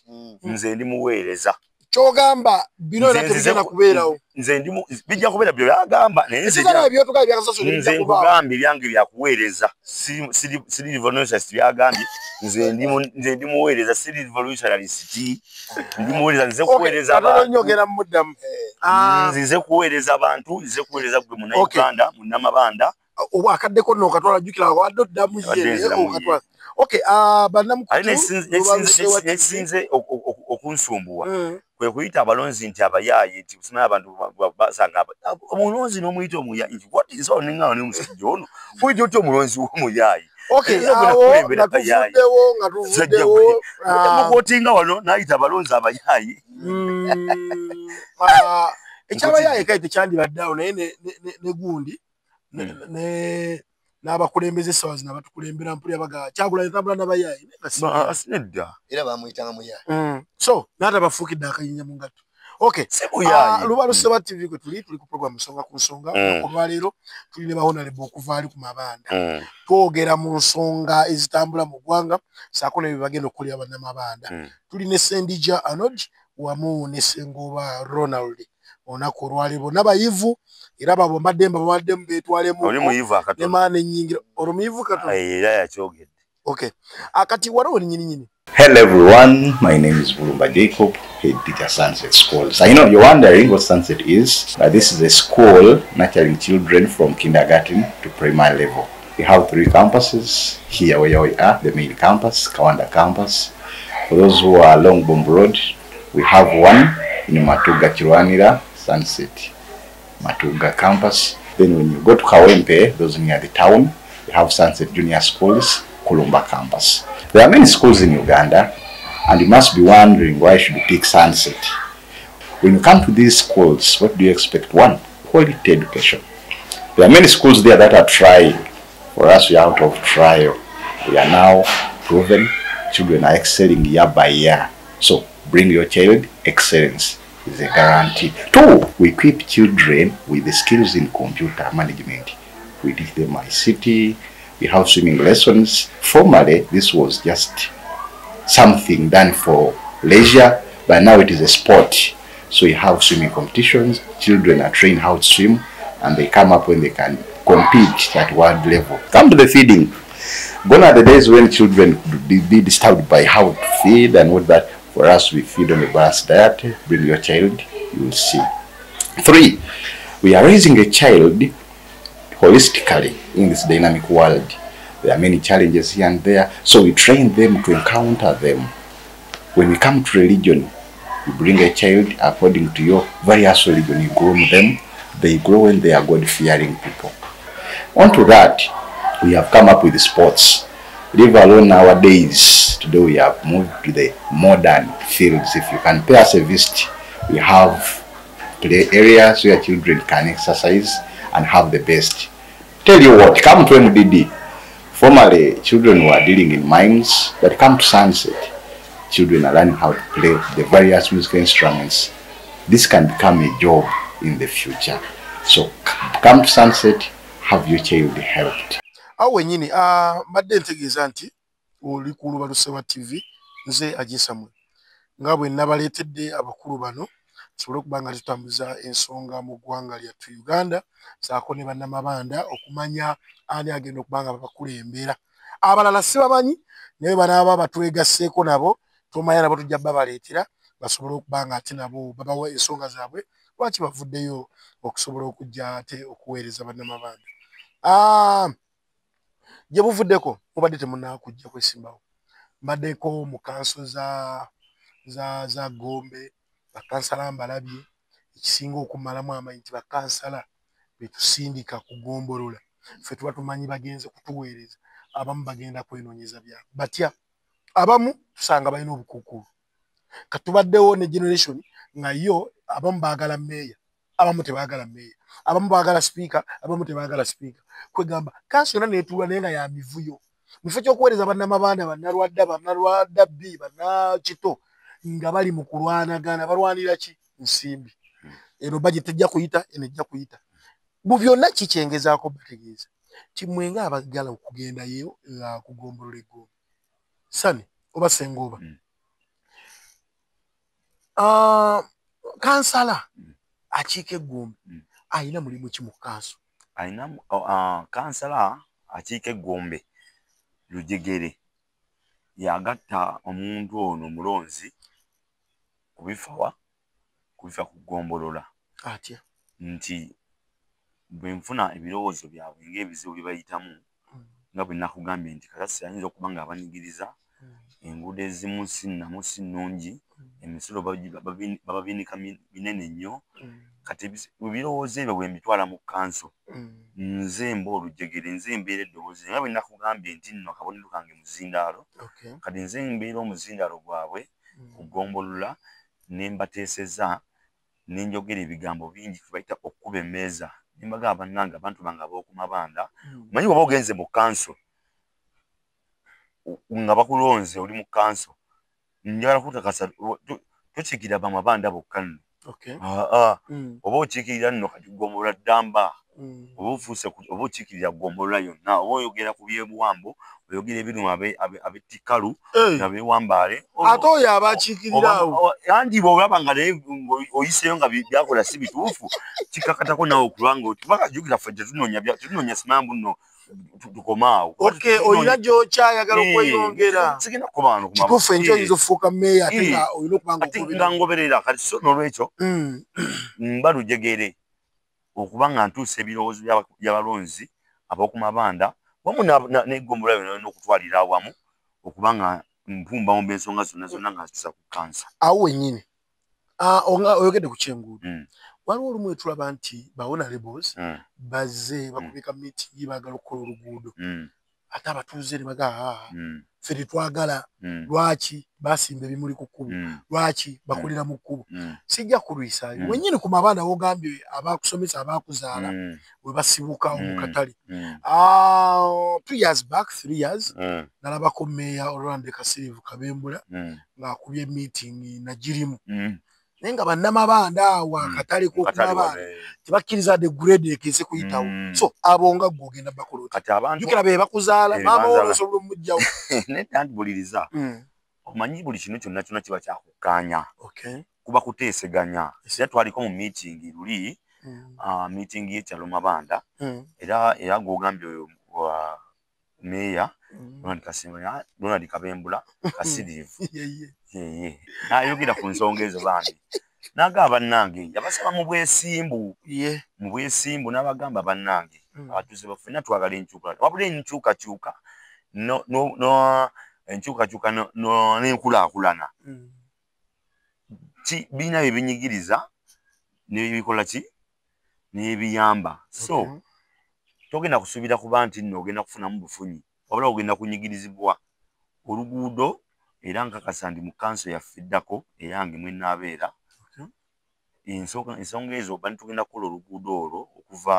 nze ndi muweereza kyogamba bino era tebigenda kubeerawo nze ndi bijja kubeera byo byagamba naye nze nkugambye byange byakuweereza siri revolutionist byagambye nze ndi muweereza siri revolutionalist ndi muweereza nze kuweereza abantu nyogera muddamu nzize kuweereza abantu nzize kuweereza gwe munnayuganda munnamabanda oba akaddeko nno okatwala jjukira wadde oddamu ye okatwala nesinze okunsumbuwa kwe kuyita abalonzi nti abayaaye nti kusimayo abantu basanga omulonzi n'omuyita omuyaayi nti what is on nga n'omusajja ono kuyita otya omulonzi w'omuyaayi mukootinga wano n'ayita abalonzi abayaayi ekyabayaaye kale tekyandibadde awo naye ne gundi n'abakulembeze sawa zino abatukulembera mpulira baga Kyagulanyi tambula n'abayaayi nedda era bamuyitanga muyaayi so n'ate bafuukidde akayinja mu ngatto Lubalu Seba TV kwe tuli ku program Nsonga ku Nsonga olwaleero tuli ne bahonalebo okuva ali ku mabanda twogera mu nsonga ezitambula mu ggwanga saako ne bagenda okukolera bannamabanda tuli ne Sendija Arnold wamu ne Sengoba Ronald onako olwaleero n'abayivu era babo mbadde mu beetwalemu ne maana ennyingira olumiyivu kato era yakyogedde akati waliwo nnyini. Hello everyone, my name is Bulumba Jacob, head teacher Sunset Schools. I know you're wondering what Sunset is. This is a school nurturing children from kindergarten to primary level. We have 3 campuses here where we are, the main campus, Kawanda campus. For those who are along Bomb Road, we have one in Matuga Kirwanira, Sunset Matuga campus. Then when you go to Kawempe, those near the town, we have Sunset Junior Schools, Kulumba campus. There are many schools in Uganda, and you must be wondering why should you pick Sunset. When you come to these schools, what do you expect? 1, quality education. There are many schools there that are trying. For us, we are out of trial. We are now proven. Children are excelling year by year. So bring your child. Excellence is a guarantee. 2, we equip children with the skills in computer management. We teach them ICT. We have swimming lessons. Formerly, this was just something done for leisure, but now it is a sport. So you have swimming competitions. Children are trained how to swim, and they come up when they can compete at world level. Come to the feeding. Gone are the days when children would be disturbed by how to feed and what that. For us, we feed on a balanced diet. Bring your child, you will see. 3, we are raising a child holistically in this dynamic world. There are many challenges here and there, so we train them to encounter them. When we come to religion, you bring a child according to your various religion, you groom them, they grow and they are God-fearing people. On to that, we have come up with sports. Leave alone nowadays, today we have moved to the modern fields. If you can pay us a visit, we have play areas where children can exercise and have the best. Tell you what, come to MDD. Formerly, children were dealing in mines, but come to Sunset. Children are learning how to play the various musical instruments. This can become a job in the future. So, come to Sunset, have your child helped. Awe nyini, mbadde ntegeeza nti oli ku Lubalu Seba TV, nze Ajisamwe. Nga bwe nabaleetedde abakulu bano tusobole okuba nga tutambuza ensonga mu ggwanga lyattu Uganda, saako ne bannamabanda okumanya ani agenda okuba nga babakulembera. Abalala sibamanyi naye banaaba batwegasseeko nabo tomanya nabo tujja babaleetera basobole okuba nga ate nabo babawa ensonga zaabwe lwaki bavuddeyo okusobola okujja ate okuweereza bannamabanda. Gye buvuddeko mubadde temunnakujja kwesimbawo. Mbaddeko mu kanso za Gombe, bakansala mbalabye, ekisinga okumalamu amanyi nti bakansala betusindika kugombolola. Ffe tuba tumanyi bagenze kutuweereza, abamu bagenda kwenoonyeza byabwe. Batya abamu tusanga balina obukuukulu. Katubaddewo ne generation nga yo abamu baagala meeya, abamu tebaagala meeya, abamu baagala speaker, abamu tebaagala speaker. Kwegamba kanso yonna neetuula naye nga ya mivuyo. Mu kifo ky'okuweereza bannamabanda, bannalwadda B, bannakito nga bali mu kulwanagana, balwanira ki? Nsimbi. Eno budget tejja kuyita, eno ejja kuyita. Bu byonna kikyengezaako bategeeza. Timwe nga abagala okugendayo kugombolola eggombe. Sani oba Sengoba. Kansala akiika eggombe ayina mulimu ki mu kanso? Ayina kansala akiika eggombe Lujegere yagatta omuntu ono mulonzi kubifa kugombolola. atya nti bwe nfuna ebirowoozo byabwe ng'ebizibu bye bayitamu nga bwe nakugambye nti Kasasi ayinza okuba nga abanyigiriza enguudo ezimu si nnungi emisulo bababinika minene nnyo kati ebirowoozo ebyo bwe mbitwala mu kanso nze mba olujegere nze mbeera eddoboozi nga bwe nakugambye nti nno akabonero kange muzindaalo kati nze mbeera omuzindaalo gwabwe kugombolola ne mbateeseza ne njogera ebigambo bingi tubayita okkuba emmeeza ne mbagamba bannange abantu bange ab'oku mabanda omanyi oba ogenze mu kanso nga bakulonze oli mu kanso njagala kutakasa tokiikirira bamabanda bokka nno oba okiikirira nno kati gombolola ddamba oba okiikirira gombolola yonna oba oyogera ku byebuwambo oyogera ebirimu ab'ettikalu abeewambaale ate oyo abakiikirira awo andi bw'olaba nga naye oyiseeyo nga byakola si bituufu kikakatako nawe okulwanga oti bakajjukira ffe tetunoonya simambu nno tukomaawo olina gy'okyayagala okweyongera sigenda kukomaano kituufu enkyo oyinza okufuuka meeya ate nga olina okubanga nga ngoberera kati so n'olwekyo mba lujegere okuba nga ntuusa ebirowoozo by'abalonzi ab'oku mabanda wamu n'eggombolola yonna n'okutwalira awamu okuba nga mpumba mu ensonga zonna nga zituusa ku kansa awo wennyini oyogedde ku kyenguudo waliwo olumu etulaba nti bahonorables bazze bakubika miitingi baagala okukola oluguudo ate abatuuze ne bagaa ffe tetwagala lwaki basimba ebimuli ku kkubo lwaki bakolera mu kkubo sijja kulwisaayo wennyini ku mabanda wogambye abakusomesa abakuzaala we basibuka mu katale 2 years back 3 years nalabako meeya Orlando Kasirivu Kabembula ng'akubye miitingi nagirimu naye nga bannamabanda awo akatale k'okumabanda tebakkiriza de grade ekeze kuyitawo so abo nga ggwe ogenda bakola oti jukira be bakuzaala maama wo osobola omujjawo naye tandibuliriza omanyi buli kintu kyonna kyonna kiba kyakukkaanya kuba kuteeseganya era twaliko mu miitingi luli miitingi y'ekyalo mabanda era gw'ogambye oyo meeya Ronald Kabembula Kasirivu nayogera ku nsonga ezo bandi n'agamba bannange yabasaba mu bwesimbu n'abagamba bannange abatuuze baffe ffenna twagala enkyukakyuka wabula enkyukakyuka n'enkulaakulana birina bye binyigiriza n'ebikola ki n'ebiyamba so togenda kusuubira kuba nti nno ogenda kufunamu bufunyi wabula ogenda kunyigirizibwa oluguudo era nkakasa ndi mu kanso yaffe eddako eyange mwenaabeera ensonga ezo bani tugenda kukola oluguudo olwo okuva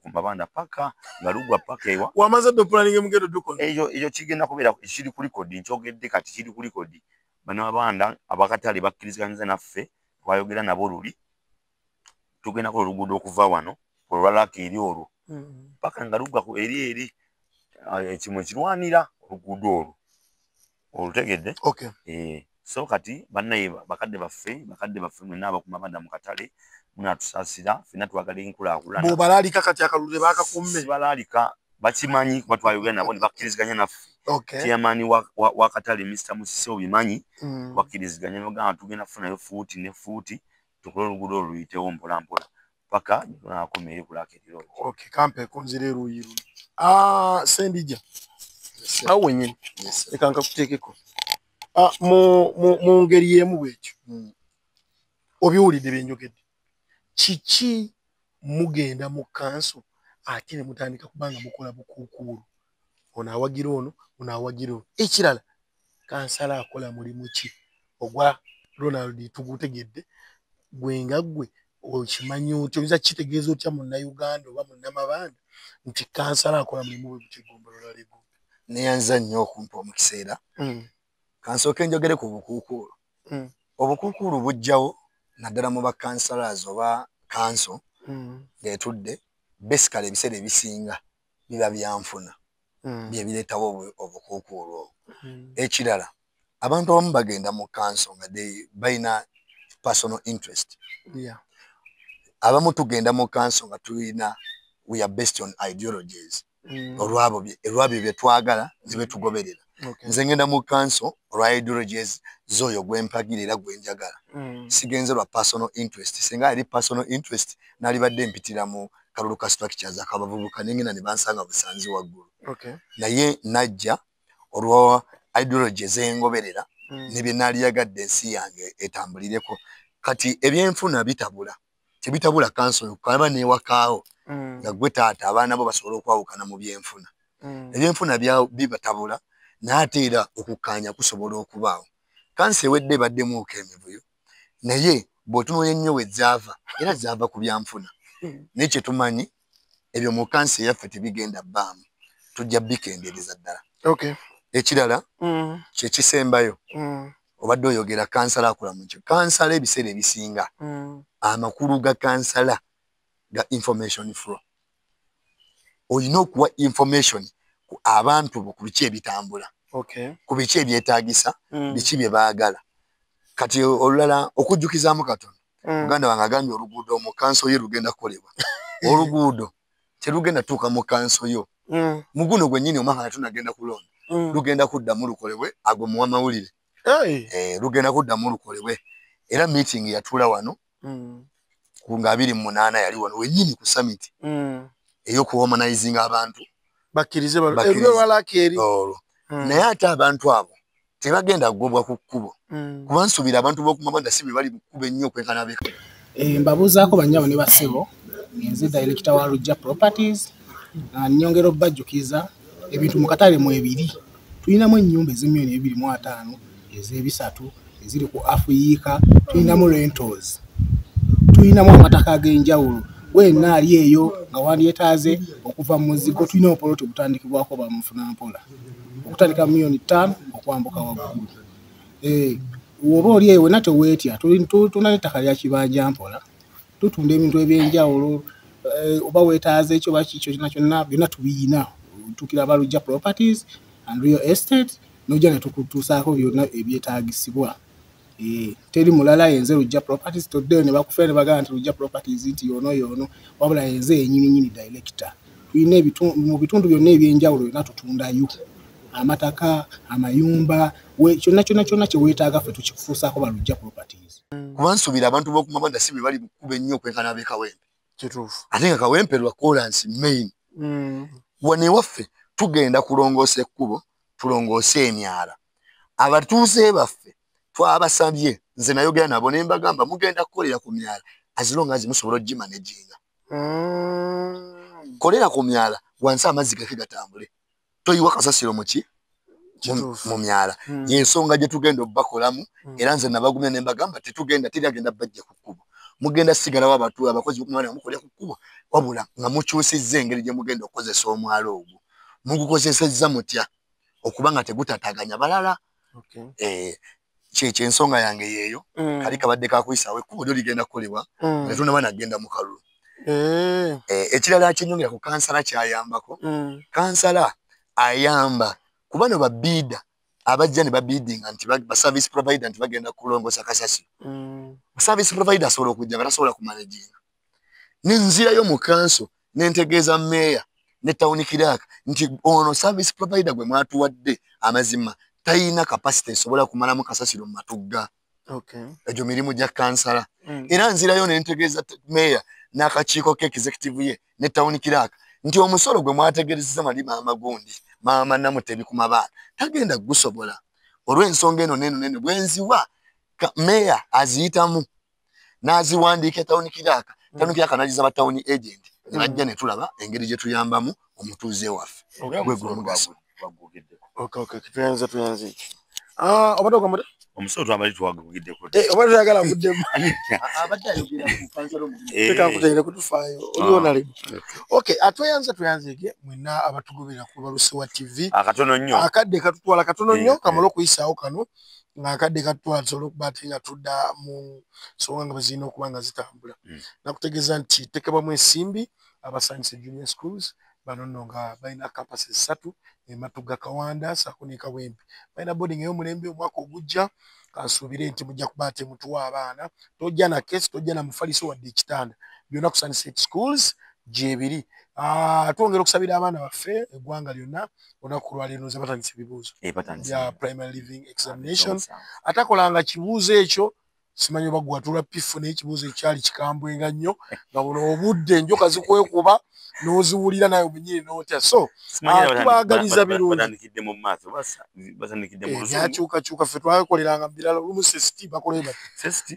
ku mabanda paka nga lugwa paka ewa wamaze dde opulaninga emugendo dukola ekyo kigenda kubeera kiri ku likodi nkyogedde kati kiri ku likodi bano mabanda abakatale bakkiriziganyiza naffe twayogera nabo luli tugenda kukola oluguudo okuva wano olwalaka eri olwo paka nga lugwa eri ekimu ekirwanira oluguudo olwo olutegedde so kati bannaye bakadde baffe mwenna abakumabanda mu katale munatusaasira ffenna twagala enkulaakulana bw'obalaalika kati akalulu tebaakakumme sibalaalika bakimanyi kuba twayogera nabo ne bakkiriziganya naffe chairman wa katale Mr. Musisi obimanyi bakkiriziganya nogamba tugenda kufunayo fuuti ne fuuti tukole oluguudo olwo luyitewo mpolampola paka nakomere kulaka eriro kampe konzira eruuyi luli Sendija awo wennyini leka nkakuteekeko mu ngeri y'emu bwekyo obiwulidde byenjogedde kiki mugenda mu kanso ate ne mutandika kubanga mukola bukuukuulu ono awagira ono awagira ono ekirala kansala akola mulimu ki ogwa Ronald tugutegedde gwe nga ggwe okimanyi otya oyinza kitegeeza otya munnayuganda oba munnamabanda nti kansala akola mulimu bwe bukigombolola lego neyanza nnyo okumpa omukiseera kansooke njogere ku bukuukuulu obukuukuulu bujjawo naddala mu bakansalazi oba kanso ng'etudde besikale ebiseera ebisinga biba byanfuna byebireetawo obukuukuulu obwo ekirala abantu abamu bagenda mu kanso nga balina personal interest abamu tugenda mu kanso nga tulina we are based on ideologies olwabyo bye twagala zibe tugoberera nze ngenda mu council olwa ideologies zoyo gwempagirira gwenjagala sigenze lwa personal interest singa ali personal interest nali badde mpitira mu kalulu ka structures akabavubuka nengena ne bansanga busanzi waggulu naye najja olwa ideologies engoberera nebye nali yagadde ensi yange etambulireko kati ebyenfuna bitabula tebitabula council kwaba ne wakaawo nga gwe taata abaana bo basobola okwawukana mu byenfuna ebyenfuna bibatabula n'ateera okukkaanya kusobola okubaawo kansi ewedde baddemu emivuyo naye bw'otunuulya ennyo we zaava era zaava ku byanfuna naye kye tumanyi ebyo mu kansi eyaffe tebigenda bbaamu tujja bikendeereza ddala ekirala kye kisembayo obadde oyogera kansala akola mu kyo kansala ebiseera ebisinga amakulu ga kansala ga information flow olina okuwa information ku abantu bo ku biki ebitambula ku biki ebyetaagisa biki bye baagala kati olulala okujjukizaamu katono muganda wange agambye oluguudo mu kanso ye lugenda kukolebwa oluguudo terugenda tuuka mu kanso yo muguno gwennyini omwaka natunagenda kulonda lugenda kuddamu lukolebwe ago muwa mawulire lugenda kuddamu lukolebwe era meeting yatuula wano nga 28 yali wano wennyini ku summit ey'okuhomanizinga abantu bakkirize balwalakeri naye ate abantu abo tebagenda kugobwa ku kkubo kuba nsuubira abantu b'okumabanda si bwe bali mu kkubo ennyo okwenkana beka mbabuuzaako bannyawo ne bassebo nze director wa Lujja Properties nnyongera obbajjukiza ebintu mu katale mu ebiri tulinamu ennyumba ezi1,250 ez'ebisatu eziri ku Afuyiika tulinamu rentals tulinamu amataka ag'enjawulo wenna ali eyo nga wandyetaaze okuva mu muzigo tulina opoloti obutandikibwako bamufunampola okutandika $5,000,000 okwambuka waggulu woba oli eyo wenna teweetya tulina ettaka lya kibanja mpola tutunda ebintu ebyenjawulo oba weetaaze ekyo bakikyo kyonna byonna tubiyina tukira aba Lujja Properties and Real Estate nojja ne tukutuusaako byonna ebyetaagisibwa teri mulala yenze Lujja Properties toddeyo ne bakufera ne bagamba nti Lujja Properties nti yoono wabula yenze yennyini director tulina mu bitundu byonna ebyenjawulo byonna tutundayo amataka amayumba kyonna kye weetaaga ffe tukikufuusaako ba Lujja Properties kuba nsuubira abantu b'okumabanda si bwe bali mu kkubo ennyo okwenkana ab'ekawempe ate nga kawempe lwa kolansi main wane waffe tugenda kulongoosa ekkubo tulongoose emyala abatuuze baffe twabasabye nze nayogera nabo ne mbagamba mugenda kukolera ku myala azilonga zimusobola ogimanaginga kolera ku myala wansi amazzi gake gatambule toyiwa kasasiro muki mu myala yensonga gye tugenda obbakolamu era nze nabagumya ne mbagamba teri agenda bajja ku kkubo mugenda sigalawo abakozi b'okumwana mukolera ku kkubo wabula nga mukyusizza engeri gye mugenda okukozesa omwalo ogwo mugukozesezza mutya okuba nga tegutataganya balala kyekyo ensonga yange yeeyo kali kabadde kakuyisaawo ekkubo lyo ligenda kukolebwa nga tunaba nagenda mu kalulu ekirala kyenyongera ku kansala kyayambako kansala ayamba kuba no babiida abajja ne babiidinga nti baservice provider nti bagenda kulongosa kasasiro service provider asobola okujja nga tasobola kumanaginga nenzirayo mu kanso nentegeeza meeya ne tawuni kiraaka nti ono service provider gwe mwatuwadde amazima tayina capacity esobola kumalamu kasasiro mu matugga egyo mirimu gya kansala era nzirayo nentegeeza meeya n'akakiiko k'executive ye ne tawuni kiraaka nti omusolo gwe mwategerezeza mali maama gundi maama Namutebi ku mabaana tagenda gusobola olw'ensonga eno neno bwenziwa meeya aziyitamu n'aziwandiika tawuni kiraaka n'agiza ba tawuni agent ne bajja ne tulaba engeri gye tuyambamu omutuuze waffe gwe gw'omugaso tuyanze obadde ogamba omusolo twabali twagugiddeko obadde oyagala kuddemu tekakuteere kutufaayo olionale tuyanze mwenna abatugobera ku Balusewa TV akatono nnyo akadde katutwala katono nnyo kamala okuyisaawo kano ng'akadde katutwala tusobole okuba ate nga tudda mu nsonga nga bazirina okuba nga zitambula nakutegeeza nti tekebwamu ensimbi abasanyuse junior schools bano nno nga balina campuses 3 Matugga Kawanda saako ne Kawempe balina boarding ey'omulembe omwaka ogujja kansuubire nti mujja kuba ate mutuwa abaana tojja na kesi tojja na mufaliso wadde ekitanda byonna ku Sunset Schools gyebiri. Twongera okusabira abaana baffe eggwanga lyonna olunaku lwa leero nze batandise ebibuuzo bya primary living examination. Atakolanga kibuuzo ekyo simanyi oba gwatula pifu n'ekibuuzo ekyali kikambwe nga nnyo nga buno obudde enjoka zikwekuba n'oziwulira naye obunyiri n'otya. So tubaagaliza birungi byakyukakyuka ffe twakoleranga mu birala olumu SST bakoleba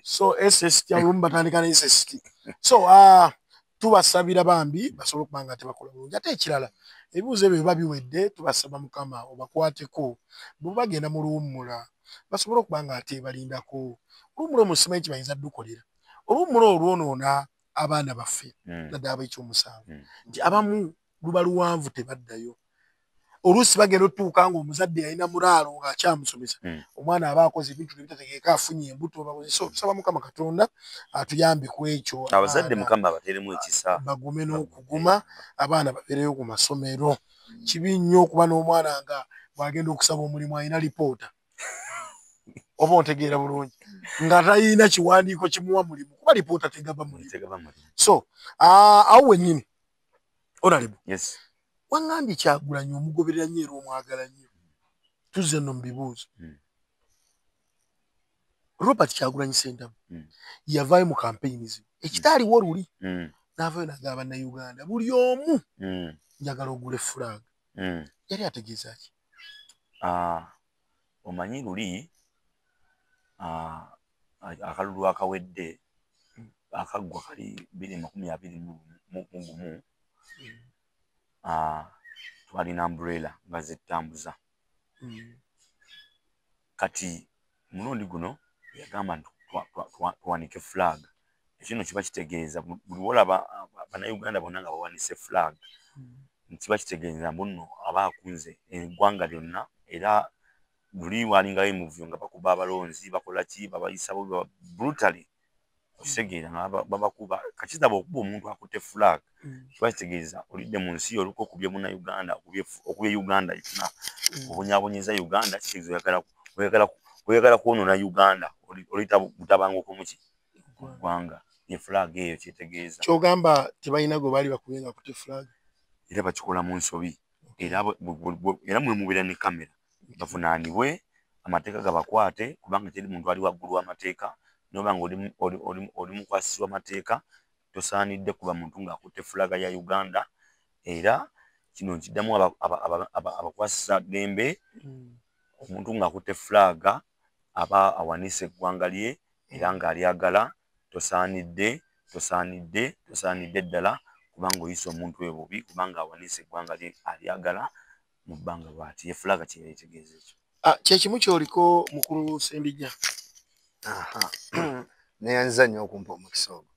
so SST olumu batandika ne SST. So tubasabira bambi basobole okuba nga tebakola bulungi. Ate ekirala ebibuuzo ebyo biba biwedde tubasaba Mukama obakwateko bwe bagenda mu luwummula basobole okuba nga ate balindako oluwummula omusimanyi kibayinza ddukolera oluwummula olwonoona abaana baffe naddala ab'ekyomusanvu nti abamu luba luwanvu tebaddayo. Oluusi bagenda otuuka ng'omuzadde yalina mulaalo ng'akyamusomesa omwana aba akoze ebintu nebitategeeka afunye embuto so tusaba Mukama Katonda atuyambe ku ekyo abazadde Mukama abateremu ekisa bagume n'okuguma abaana babeereyo ku masomero. Kibi nnyo okuba n'omwana nga bw'agenda okusaba omulimu alina lipoota oba ontegeera bulungi nga talina kiwandiiko kimuwa mulimu kuba lipoota tegaba mulimu. So awo wennyini Honorable wangambye Kyagulanyi omugoberera nnyo era omwagala nnyo tuzze nno mu bibuuzo. Robert Kyagulanyi Ssentamu yavaayo mu kampeyini zino ekitaaliwo luli n'avaayo n'agamba bannayuganda buli omu njagala ogula effulaaga. Yali ategeeza ki? Omanyi luli akalulu akawedde akaggwa kali 2021 twalina umbrella nga zettambuza kati mulundi guno yagamba nti tuwanike flag. Ekino kiba kitegeeza buli wolaba bannayuganda bonna nga bawanise flag kiba kitegeeza mbuno aba akunze eggwanga lyonna era luli walingayo emuvyo nga bakuba abalonzi bakola ki babayisa brutally okitegeera nga babakuba kakizaba okuba omuntu akutte flag kiba kitegeeza olidde mu nsi oluko okubye munnayuganda okubye Uganda yonna obunyaabonyeza Uganda kitegeeza oyagala kwonoona Uganda oliyita butabanguko muki ggwanga ye flag eyo kyetegeeza. Kyogamba tebalina gwe baali bakubye nga akutte flag era bakikola mu nsobi era mwe mubeera ne kamera bavunaanibwe amateeka gabakwate kubanga teri muntu ali waggulu w'amateeka noba nga oli mukwasisi w'amateeka tosaanidde kuba muntu ng'akutte fulaga ya Uganda. Era kino nkiddamu abakwasisa gembe omuntu ng'akutte fulaga aba awanise eggwanga lye era ng'alyagala tosaanidde ddala kubanga oyisa omuntu we bubi kubanga awanise eggwanga lye alyagala mu bbanga bw'ati ye fulaga kye yetegeeza ekyo. Kyekimu kyoliko mukulu Sembijja. Neyanza nnyo okumpa omukisa ogwo.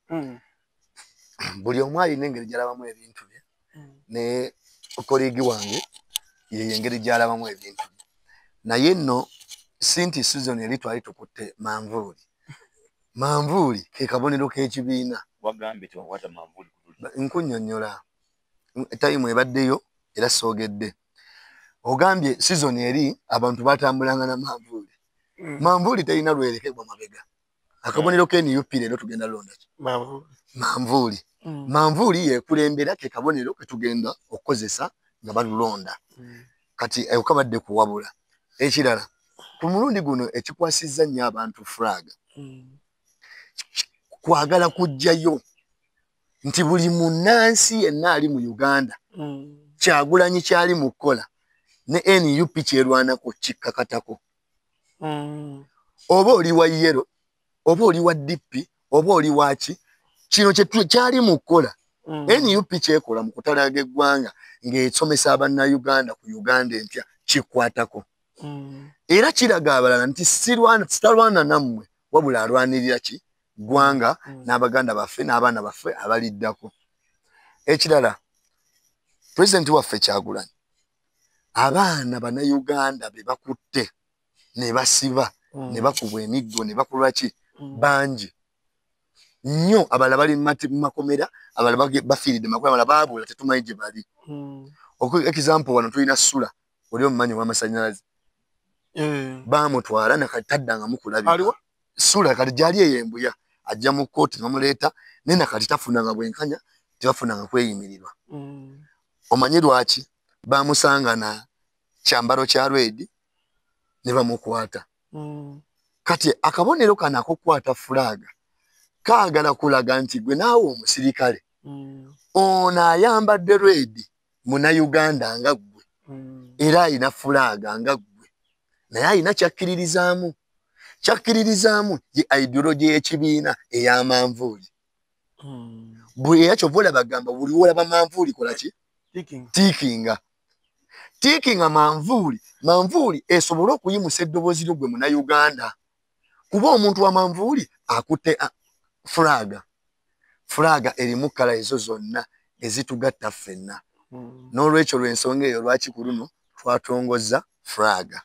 Buli omu alina engeri gy'alabamu ebintu bye ne kolegi wange ye engeri gy'alabamu ebintu bye naye nno sinti season eri twali tukutte manvuuli ke kabonero k'ekibiina wagambye tewakwata manvuuli nkunnyonnyola tayimu ebaddeyo era soogedde ogambye season eri abantu batambulanga na manvuuli talina lwerekebwa mabega akabonero k'NUP leero tugenda londa ki manvuuli yekulembera ke kabonero ke tugenda okukozesa nga balulonda kati kabadde kuwabula. Ekirala ku mulundi guno ekikwasizza nnyo abantu fulaga kwagala kujjayo nti buli munnansi yenna ali mu Uganda Kyagulanyi kyali mu kkola ne NUP kyerwanako kikkakatako oba oli wa yero oba oli wa DP oba oli waki kino kyali mu kkola NUP kyekola mu kutalaga eggwanga ng'esomesa abannayuganda ku Uganda empya kikwatako era kiraga abalala nti sitalwana nammwe wabula alwanirira ki ggwanga n'abaganda baffe n'abaana baffe abaliddako. Ekirala pulezidenti waffe Kyagulanyi abaana bannayuganda be bakutte ne basiba ne bakubwa emiggo ne bakolwa ki bangi nnyo abalala bali mu makomera abalala bafiiridde makomera abalala baabula tetumanyi gye bali. Example wano tulina Sula oli omumanyi w'amasannyalaze baamutwala nakati taddangamu kulabika Sula kati gyali eyo embuya ajja mu kkooti n'omuleeta naye nakati tafunanga bwenkanya tebafunanga kweyimirirwa. Omanyi lwaki? Bamusanga na kyambalo kya red ne bamukwata. Kati akabonero kana akukwata fulaga kaagala kulaga nti gwe naawe omusirikale ono ayambadde red muna Uganda nga ggwe era ayina fulaga nga ggwe naye ayina kyakkiririzaamu ye ideology y'ekibiina ey'amanvuuli. Bwe yakyovola bagamba buli wolaba manvuuli kola ki? Tiikinga manvuuli esobole okuyimusa eddoboozi lyo gwe muna Uganda. Kuba omuntu wa manvuuli akutte fulaga erimu kala ezo zonna ezitugatta ffenna. N'olwekyo lw'ensonga eyo lwaki ku luno twatongozza fulaga.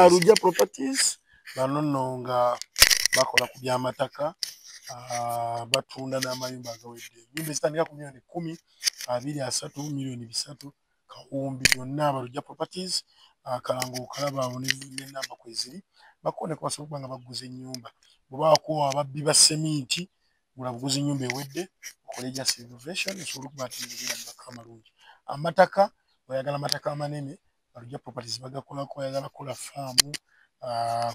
Rujja Properties bano nga bakola ku by'amataka batunda n'amayumba agawedde ennyumba ezitandika ku milioni 10, 23, milioni 3 kawumbi yonna Rujja Properties kalango okalaba abo n'ennamba kweziri bakone ko basobola nga baguza ennyumba bw'abaako ababbi ba seminti gula buguza ennyumba ewedde okoleja renovation esobola okubatingira amalungi. Amataka oyagala amataka amanene Rujja Properties bagakolako, oyagala kola faamu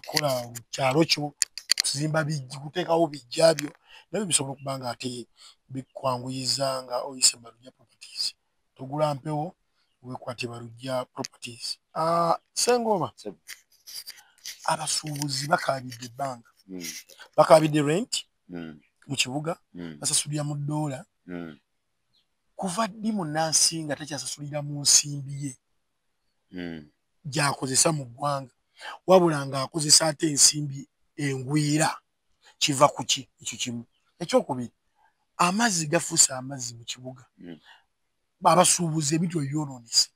kola kyalo kyo kuzimba bijji kuteekawo bijjabyo nabyo bisobola okuba nga ate bikwanguyiza nga oyise Rujja Properties. Tugula mpewo wekwate Rujja Properties. Sengoma abasuubuzi bakabidde ebbanga bakabidde rent mu kibuga basasulira mu ddoola kuva ddi munnansi nga takyasasulira mu nsimbi ye gy'akozesa mu ggwanga wabula ng'akozesa ate ensimbi engwira. Kiva ku ki? Ekyo kimu. Ekyokubiri amazzi gafuuse amazzi mu kibuga abasuubuzi ebintu ebyonoonese.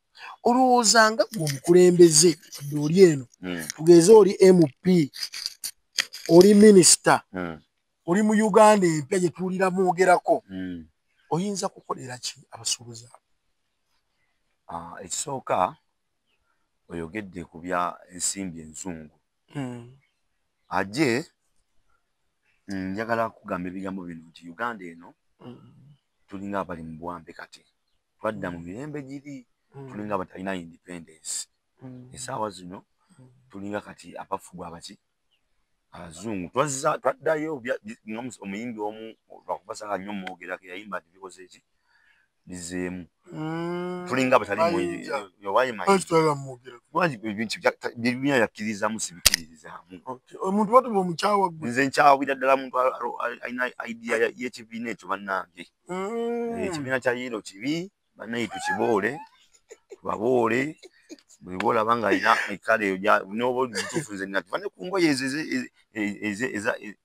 Olowooza nga omukulembeze wadde oli eno tugeze oli MP oli minisita oli mu Uganda empya gye tuwulira mwogerako oyinza kukolera ki abasuubuzi abo? Ekisooka oyogedde ku bya ensimbi enzungu. Ajje njagala kugamba ebigambo bino nti Uganda eno tulinga abali mu buwambe kati twadda mu mirembe giri tulinga abatalina independence. Essaawa zino tulinga kati abafugwa abaki abazungu twaddayo omuyimbi omu lwakubasaka nnyo mwogerako yayimba nti bikoze eki bizeemu tulinga abatali bibina yakkirizamu sibikkirizaamu. Omuntu watu bw'omukyawa gwe nze nkyawira ddala muntu alina idea y'ekibiina ekyo bannange. Ekibiina kya yero kibi bannaye tukiboole tubaboole bwe boolaba nga alina ekkala eyo n'oba oli mutuufu nze nati bane ku ngoye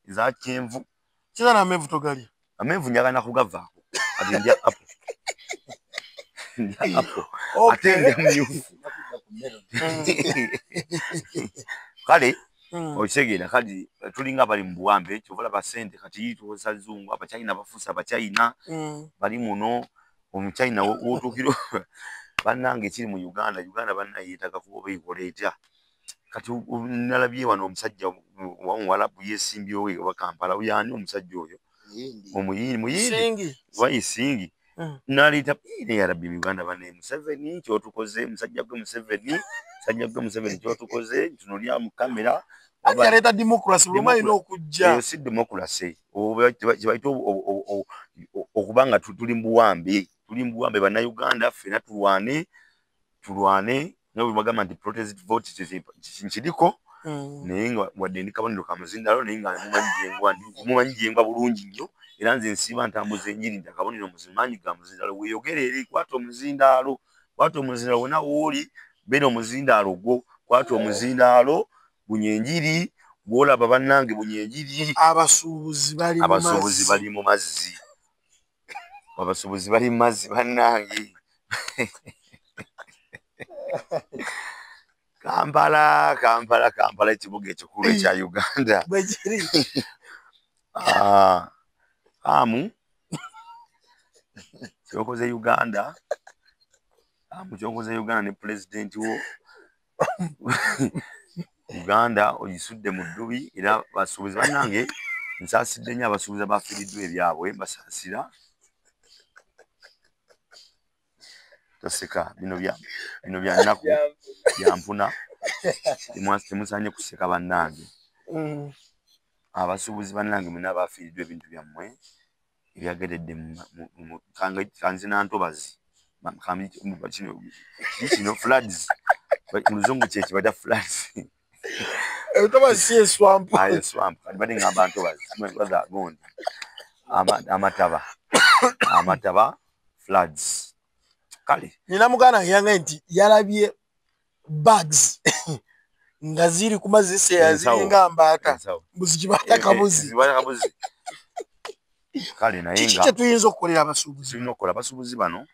eza kyenvu kiza n'amenvu togalya amenvu njagala nakugavaako ate ndya apo ate ndya myufu kale okitegeera kati tulinga bali mu buwambe kyovala basente kati tukozesa zungu abachina bafuusa abachina bali muno omuchina wotuukiro bannange kiri mu Uganda bannaye yeetaaga kuba beekola etya kati nalabye wano omusajja wamuwalabu yeesimbyewo ewa Kampala uyani omusajja oyo muyindi wayisingi naleeta ne yarabbi mu Uganda bannaye Museveni kyotukoze musajja gwe Museveni kyotukoze tunulya mu kamera yaleeta democracy bwe mayina okujja eyo si democracy kibaita okuba nga tuli mu buwambe bannayuganda ffena tulwane nga bwe bagamba nti protest vote kiriko naye nga wadde ndi kabonero ka muzindaalo naye nga mumanyi jengwa bulungi nnyo era nze nsiiba ntambuza enjiri nti akabonero muzimanyi ga muzindaalo weeyogere eri kwata omuzindaalo wonna wooli beera omuzindaalo gwo kwata omuzindaalo bunya enjiri bw'olaba bannange bunya enjiri. Abasuubuzi bali mu mazzi bannange Kampala ekibuga ekikulu ekya Uganda amu kyokoze Uganda ne pulezidenti wo Uganda oyisudde mu ddubi era basuubuzi bannange nsaasidde nnyo abasuubuzi abafiiriddwa ebyabwe mbasaasira toseka bino bya nnaku yampuna temusanye kuseka bannange abasuubuzi bannange muna bafiiriddwa ebintu byammwe ebyageredde kanzina ntobazi kino floods muluzungu kyeki bata floods ntobazi si eswamp swamp kati bade ngamba ntobazi gondi amataba floods kale nina muganda yange nti yalabye bugs nga ziri ku mazzi ziringa mbaata mbuzi kibata kabuzi kale naye kiki kye tuyinza okukolera abasuubuzi tulina okukola abasuubuzi bano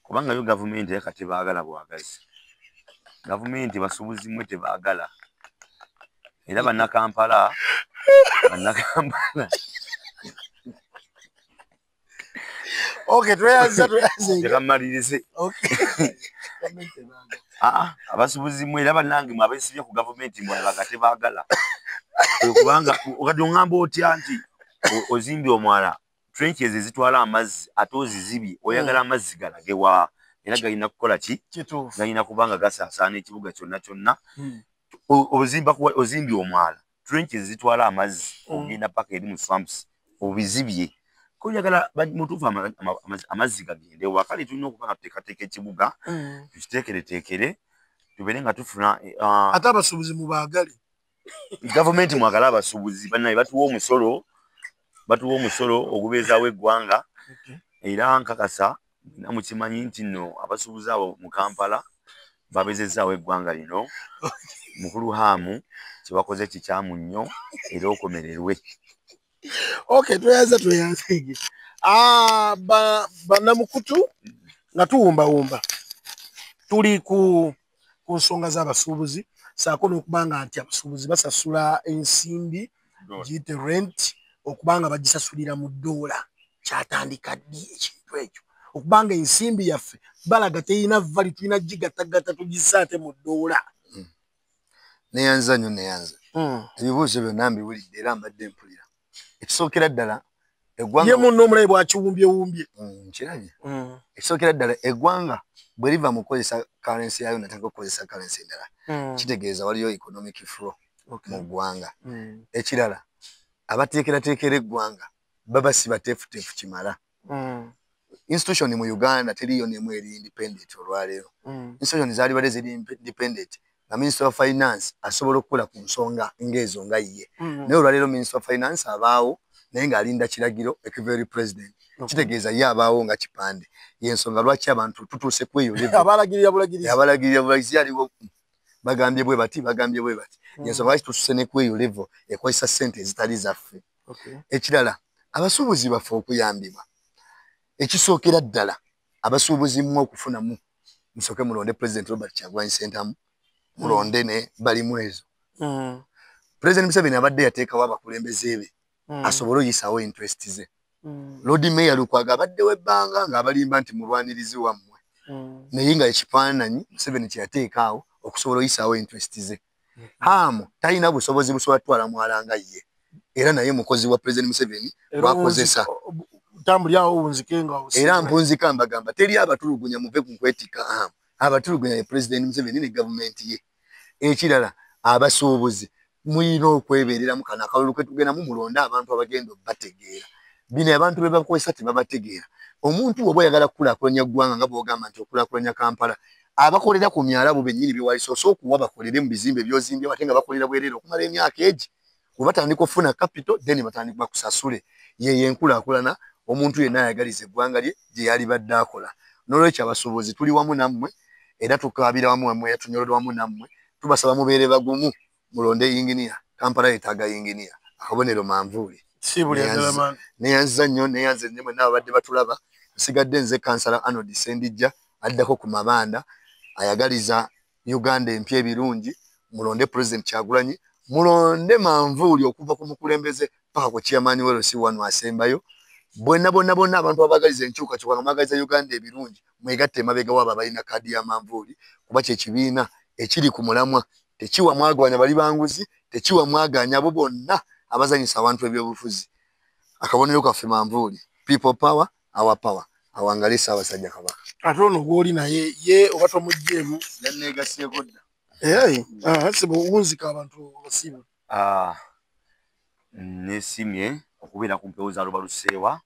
kubanga yo gavumenti yaka tebaagala bwagazi gavumenti basuubuzi mwe tebaagala era bannakampala okay tweyaza kamalirize abasuubuzi mwe era bannange mwe abeesibye ku gavumenti mwe abaga tebaagala kubanga okati oŋŋamba otya nti ozimbye omwala trenches ezitwala amazzi ate ozizibye oyagala amazzi galagewa era galina kukola ki galina kubanga gasaasaana ekibuga kyonna kyonna ozimbye omwala trenches ezitwala amazzi ogenda paka eri mu swamps obizibye koyagala mutuufu amazzi gagende wakale tulina okubanga tuteekateeka ekibuga tukiteekereteekere tubeere nga tufuna ate abasuubuzi mubaagale gavumenti mwagala abasuubuzi bannaye batuwa omusolo ogubeezaawo eggwanga era nkakasa namukimanyi nti nno abasuubuzi abo mu Kampala babeezezaawo eggwanga lino mukulu haamu kyebakoze kikyamu nnyo era okomererwe okay tweyaza bannamukutu nga tuwumbawumba tuli ku nsonga z'abasuubuzi saako n'okubanga nti abasuubuzi basasula ensimbi giyite rent okubanga bagisasulira mu ddoola kyatandika ddi ekintu ekyo okubanga ensimbi yaffe balaga teyina vali tulina gigatagata tugisaate mu ddoola neyanza nnyo neyanza ebibuuzo byonna mbiwulidde era mbadde mpulira ekisookera ddala ye munno omulayi bwakiwumbyewumbye nkirabye ekisookera ddala eggwanga bwe liva mu kukozesa karensi yayo natandika okukozesa karensi endala kitegeeza waliyo economic flow mu ggwanga ekirala abateekerateekera eggwanga baba si bateefuteefu kimala institution mu Uganda teriyo n'emu eri independent olwaleero institution zaalibadde ziri independent na Minister of Finance asobola okukola ku nsonga ng'ezo nga ye naye olwaleero Minister of Finance abaawo naye ng'alinda kiragiro ekiveri president kitegeeza ye abaawo nga kipande y'ensonga lwaki abantu tutuuse ku eyo level abalagirira bulagirizi aliwo bagambye bwe bati y'ensonga lwaki tutuuse ne ku eyo level ekozesa ssente ezitali zaffe ekirala abasuubuzi baffe okuyambibwa ekisookera ddala abasuubuzi mmwe okufunamu musooke mulonde President Robert Kyagulanyi Ssentamu mulonde ne balimu ezo President Museveni abadde yateekawo abakulembeze be asobole oyisaawo interest ze Lord Mayor Lukwago abaddewo ebbanga ng'abalimba nti mulwanirizi wammwe naye nga ekifaananyi Museveni kye yateekaawo okusobola oyisaawo interest ze haamu talina busobozi busobola twala mwalanga ye era naye mukozi wa President Museveni lwakozesa era mpunzika mbagamba teri abatulugunya muve ku nkwetika haamu abatulugunya ye President Museveni ne gavumenti ye ekirala abasuubuzi muyina okwebeerera mu kana akalulu ke tugenda mu mulonda abantu abagenda bategeera bino abantu be bakozesa tebabategeera omuntu oba oyagala kukulaakulanya ggwanga nga bw'ogamba nti okulakulanya Kampala abakolera ku myalabu bennyini biwaliso okuwa bakolere mu bizimbe byozimbye ate nga bakolera bwereere okumala emyaka egi we batandika okufuna capital then batandika bakusasule ye enkulaakulana omuntu yenna ayagaliza eggwanga lye gye yali badde akola n'olwekyo abasuubuzi tuli wamu nammwe era tukaabira wamu wammwe tunyolera wamu nammwe tubasaba mubeere bagumu mulonde yinginiya Kampala yeetaaga yinginiya akabonero manvuuli neyanza nnyo neyanze nnyo mwenna abadde batulaba nsigadde nze kansala Arnold Sendijja addako ku mabanda ayagaliza Uganda empya ebirungi mulonde President Kyagulanyi mulonde manvuuli okuva ku mukulembeze paka ku chairman werosi wano asembayo bonna abantu abagaliza enkyukakyuka nga mwagaliza Uganda ebirungi mwegatte emabega wabo abalina kaadi ya manvuuli kuba kyekibiina ekiri ku mulamwa tekiwa mwaganya bali banguzi tekiwa mwaganya abo bonna abazanyisa abantu ebyobufuzi akabonero kaffe manvuuli people power our power awangalisa abasajja kabaka ate ono gwoli naye ye oba tomuggyemu yanneegaseeko dda sibo wunzika abantu basiibu nesimye okubeera ku mpewo za Lubaluseewa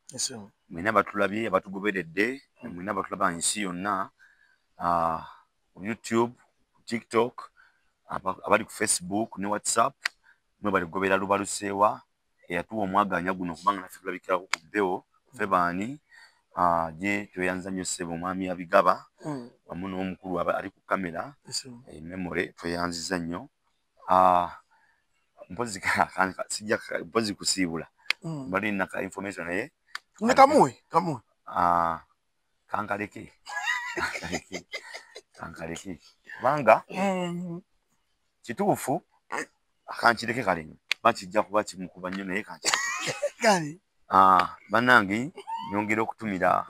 mwena batulabye abatugoberedde mwena batulaba nsi yonna YouTube TikTok abali ku Facebook ne WhatsApp mwe bali kugoberera Lubaluseewa eyatuwa omwaganya guno kubanga naffe tulabikirako ku mpewo ffe baani je tweyanza nnyo ssebo mwami Abigaba wamu n'omukulu ali ku kamera memory tweyanziza nnyo mpozi kusiibula bali naka information naye ne kamuwe kankaleke kubanga kituufu akankireke kale bakijja kuba kimukuba nnyo naye kankireke bannange nyongera okutumira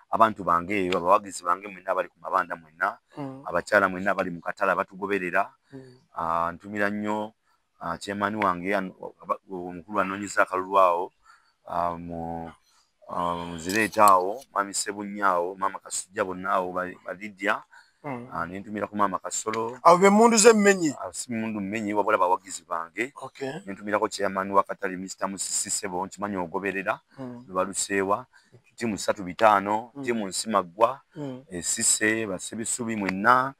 abantu bange eyo abawagizi bange mwenna abali ku mabanda mwenna abakyala mwenna abali mu katala batugoberera ntumira nnyo chairman wange omukulu anoonyeza akalulu awo mu Zireeta awo Mami Sebunyaawo Mama Kasujja bonna awo Balidia nentumira ku Mama Kasolo abo b'emmundu z'emmenyi mundu mmenyi wabula bawagizi bange nentumirako chairman wa Katale Mr. Musisi Sebo nkimanyi ogoberera Lubaluseewa timu 3-5 timu Nsimaggwa Esise Basebisubi mwenna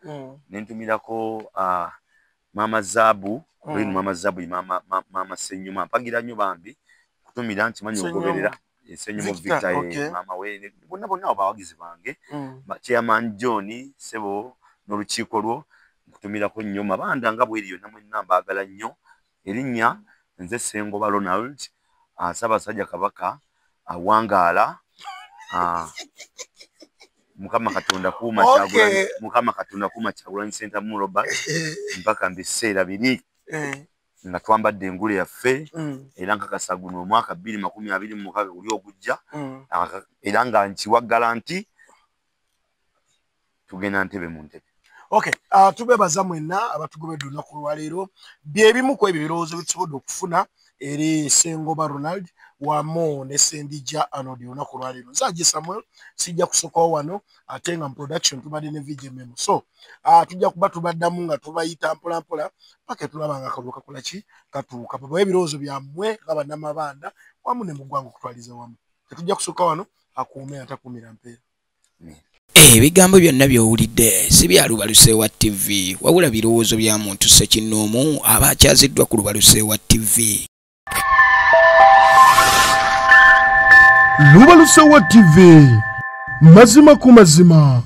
nentumirako Mama Zabu Mama Zabu Mama Senyuma mpagira nnyo bambi kutumira nkimanyi ogoberera Senyuma Victor mama we bonna abawagizi bange chairman John Sebo n'olukiiko lwo nkutumirako nnyo mabanda nga bweriyo namwe nambagala nnyo erinnya nze Ssengoba Ronald Ssaabasajja Kabaka awangaala Mukama Katonda kuuma Kyagulanyi Mukama Katonda kuuma Kyagulanyi Center mu Robert mpaka mbiseera biri nga twambadde engule yaffe era nkakasa guno omwaka 2026 guli ogujja era nga nkiwa garanti tugenda ntebe mu ntebe. Tubebaza mwenna abatugobedde olunaku lwaleero byebimu ku ebyo birowoozo bitusobodde okufuna eri Ssengoba Ronald wamu ne Sendija Arnold olunaku lwaleero. Nzajje Samuel sijja kusokawo wano ate nga mu production tubadde ne VJ Memo. So tujja kuba tubaddamu nga tubayita mpola mpola paka tulaba nga akaluka kola ki katuuka. Baba ebirowoozo byammwe nga bannamabanda wamu ne mugwango kutwaliza wamu. Tetujja kusoka wano akuume atakuumira mpeera. Ebigambo byonna by'owulidde si bya Lubaluseewa TV wabula birowoozo bya muntu Ssekinnoomu aba akyaziddwa ku Lubaluseewa TV. Lubaluseewa TV mazima ku mazima.